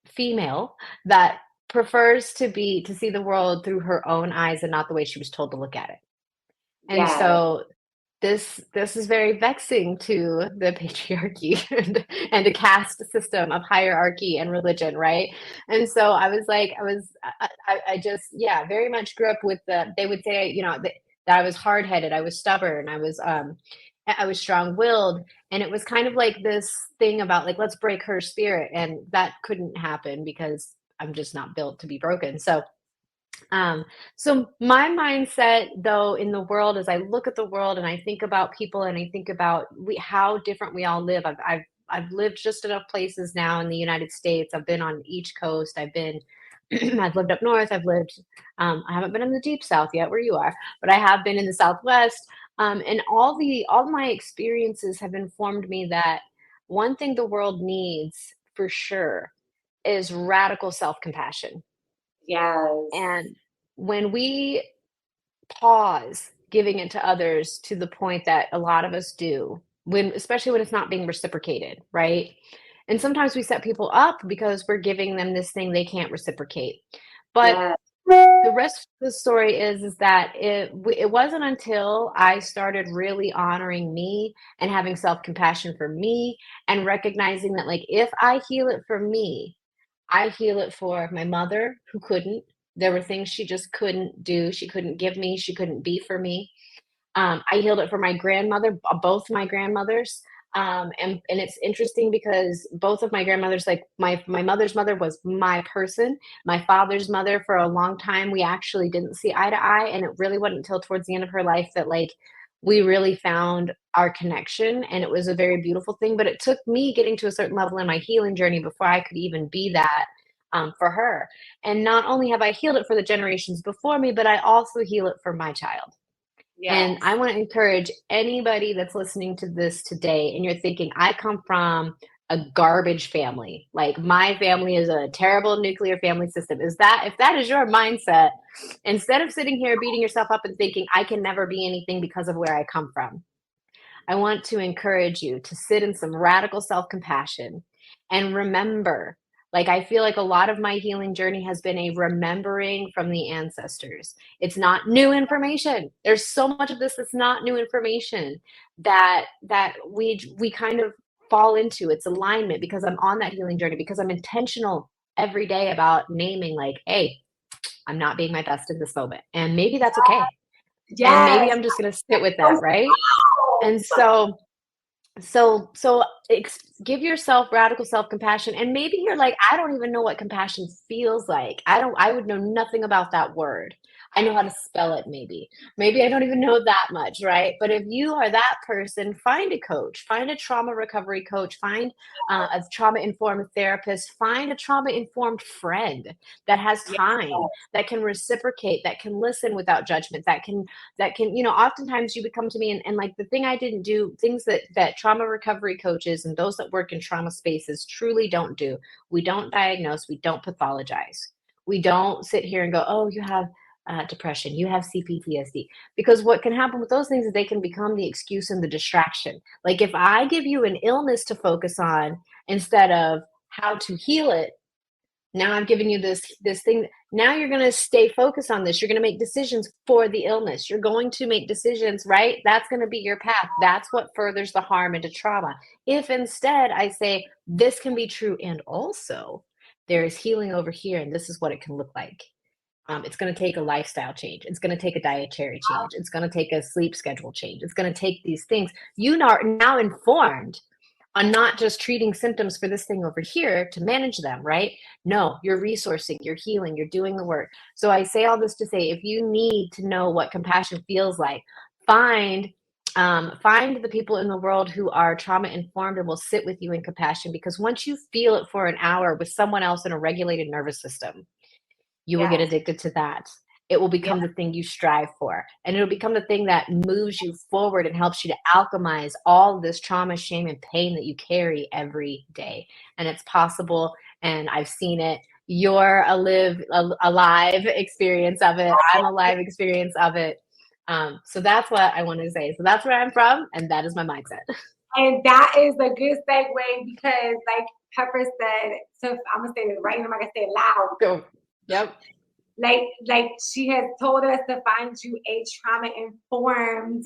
female that prefers to see the world through her own eyes and not the way she was told to look at it. And Yes, so this is very vexing to the patriarchy and the caste system of hierarchy and religion, right? And so I was like, I just, yeah, very much grew up with they would say, that I was hard headed, I was stubborn, I was strong willed. And it was kind of like this thing about like, let's break her spirit. And that couldn't happen because I'm just not built to be broken. Um, so my mindset, though, in the world, as I look at the world and I think about people and I think about how different we all live. I've lived just enough places now in the United States. I've been on each coast. I've lived up north. I haven't been in the deep south yet, where you are, but I have been in the Southwest. And all my experiences have informed me that one thing the world needs for sure is radical self-compassion. yes, And when we pause giving it to others to the point that a lot of us do, especially when it's not being reciprocated, right? And sometimes we set people up because we're giving them this thing they can't reciprocate. But yes, the rest of the story is that it wasn't until I started really honoring me and having self-compassion for me and recognizing that like if I heal it for me, I heal it for my mother who couldn't. There were things she just couldn't do. She couldn't give me. She couldn't be for me. I healed it for my grandmother, both my grandmothers. And it's interesting because both of my grandmothers, like my mother's mother was my person. My father's mother, for a long time, we actually didn't see eye to eye. And it really wasn't until towards the end of her life that like we really found our connection. And it was a very beautiful thing. But it took me getting to a certain level in my healing journey before I could even be that for her. And not only have I healed it for the generations before me, but I also heal it for my child. And Yes. I want to encourage anybody that's listening to this today and you're thinking, I come from a garbage family. Like my family is a terrible nuclear family system. If that is your mindset, instead of sitting here beating yourself up and thinking, I can never be anything because of where I come from, I want to encourage you to sit in some radical self compassion and remember. Like, I feel like a lot of my healing journey has been a remembering from the ancestors. It's not new information. There's so much of this that's not new information that we kind of fall into. It's alignment because I'm on that healing journey, because I'm intentional every day about naming, like, hey, I'm not being my best in this moment. And maybe that's okay. And maybe Yes. I'm just going to sit with that, right? And so give yourself radical self-compassion. And maybe you're like, I don't even know what compassion feels like. I would know nothing about that word. I know how to spell it, maybe I don't even know that much, right? But if you are that person, find a coach, find a trauma recovery coach, find a trauma informed therapist, find a trauma informed friend that has Yes. time, that can reciprocate, that can listen without judgment, that can, oftentimes you would come to me and like the thing I didn't do, things that trauma recovery coaches and those that work in trauma spaces truly don't do. We don't diagnose, we don't pathologize. We don't sit here and go, oh, you have depression, you have CPTSD. Because what can happen with those things is they can become the excuse and the distraction. Like if I give you an illness to focus on instead of how to heal it, now I've given you this thing. Now you're going to stay focused on this. You're going to make decisions for the illness. You're going to make decisions, right? That's going to be your path. That's what furthers the harm into trauma. If instead I say this can be true and also there is healing over here and this is what it can look like. It's going to take a lifestyle change. It's going to take a dietary change. It's going to take a sleep schedule change. It's going to take these things. You are now informed on not just treating symptoms for this thing over here to manage them, right? No, you're resourcing, you're healing, you're doing the work. So I say all this to say, if you need to know what compassion feels like, find the people in the world who are trauma informed and will sit with you in compassion. Because once you feel it for an hour with someone else in a regulated nervous system, you will get Yes. addicted to that. It will become Yes. the thing you strive for. And it'll become the thing that moves you forward and helps you to alchemize all this trauma, shame, and pain that you carry every day. And it's possible. And I've seen it. You're a live experience of it. I'm a live experience of it. So that's what I want to say. So that's where I'm from. And that is my mindset. And that is a good segue because, like Pepper said, so I'm gonna say this right, and I'm gonna say it loud. Go. Yep. Like she has told us to find you a trauma informed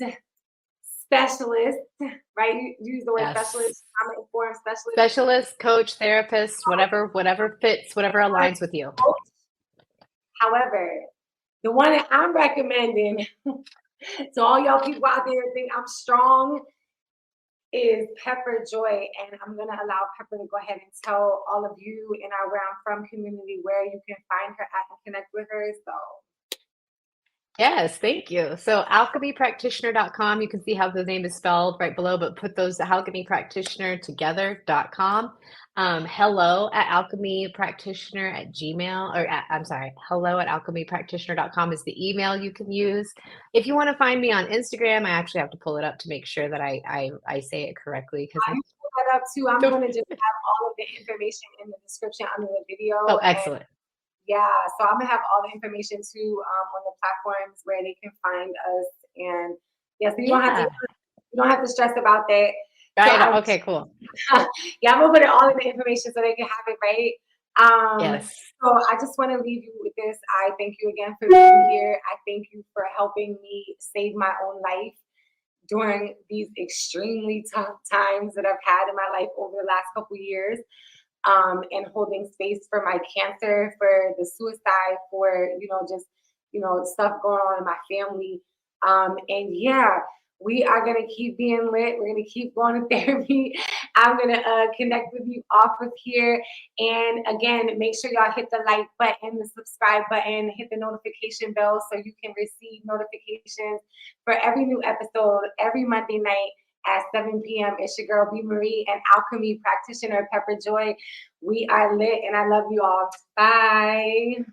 specialist, right? You use the word specialist, Yes. trauma informed specialist. Specialist, coach, therapist, whatever fits, whatever aligns with you. However, the one that I'm recommending to all y'all people out there who think I'm strong is Pepper Joy. And I'm going to allow Pepper to go ahead and tell all of you in our Where I'm From community where you can find her at and connect with her. So Yes, thank you. So alchemypractitioner.com, you can see how the name is spelled right below, but put those alchemypractitioner together.com. Hello at alchemypractitioner at Gmail, or I'm sorry, hello at alchemypractitioner.com is the email you can use. If you want to find me on Instagram, I actually have to pull it up to make sure that I say it correctly. Because I pull that up too. I'm going to just have all of the information in the description under the video. Oh, excellent. Yeah, so I'm gonna have all the information too on the platforms where they can find us, and yeah, so you don't have to stress about that. Right. Okay, cool. Yeah, I'm gonna put it all in the information so they can have it right. Yes. So I just want to leave you with this. I thank you again for being here. I thank you for helping me save my own life during these extremely tough times that I've had in my life over the last couple years. And holding space for my cancer, for the suicide, for, just, stuff going on in my family. And yeah, we are going to keep being lit. We're going to keep going to therapy. I'm going to connect with you off of here. And again, make sure y'all hit the like button, the subscribe button, hit the notification bell so you can receive notifications for every new episode every Monday night at 7 p.m. It's your girl, B.MARIE, and alchemy practitioner, Pepper Joy. We are lit, and I love you all. Bye.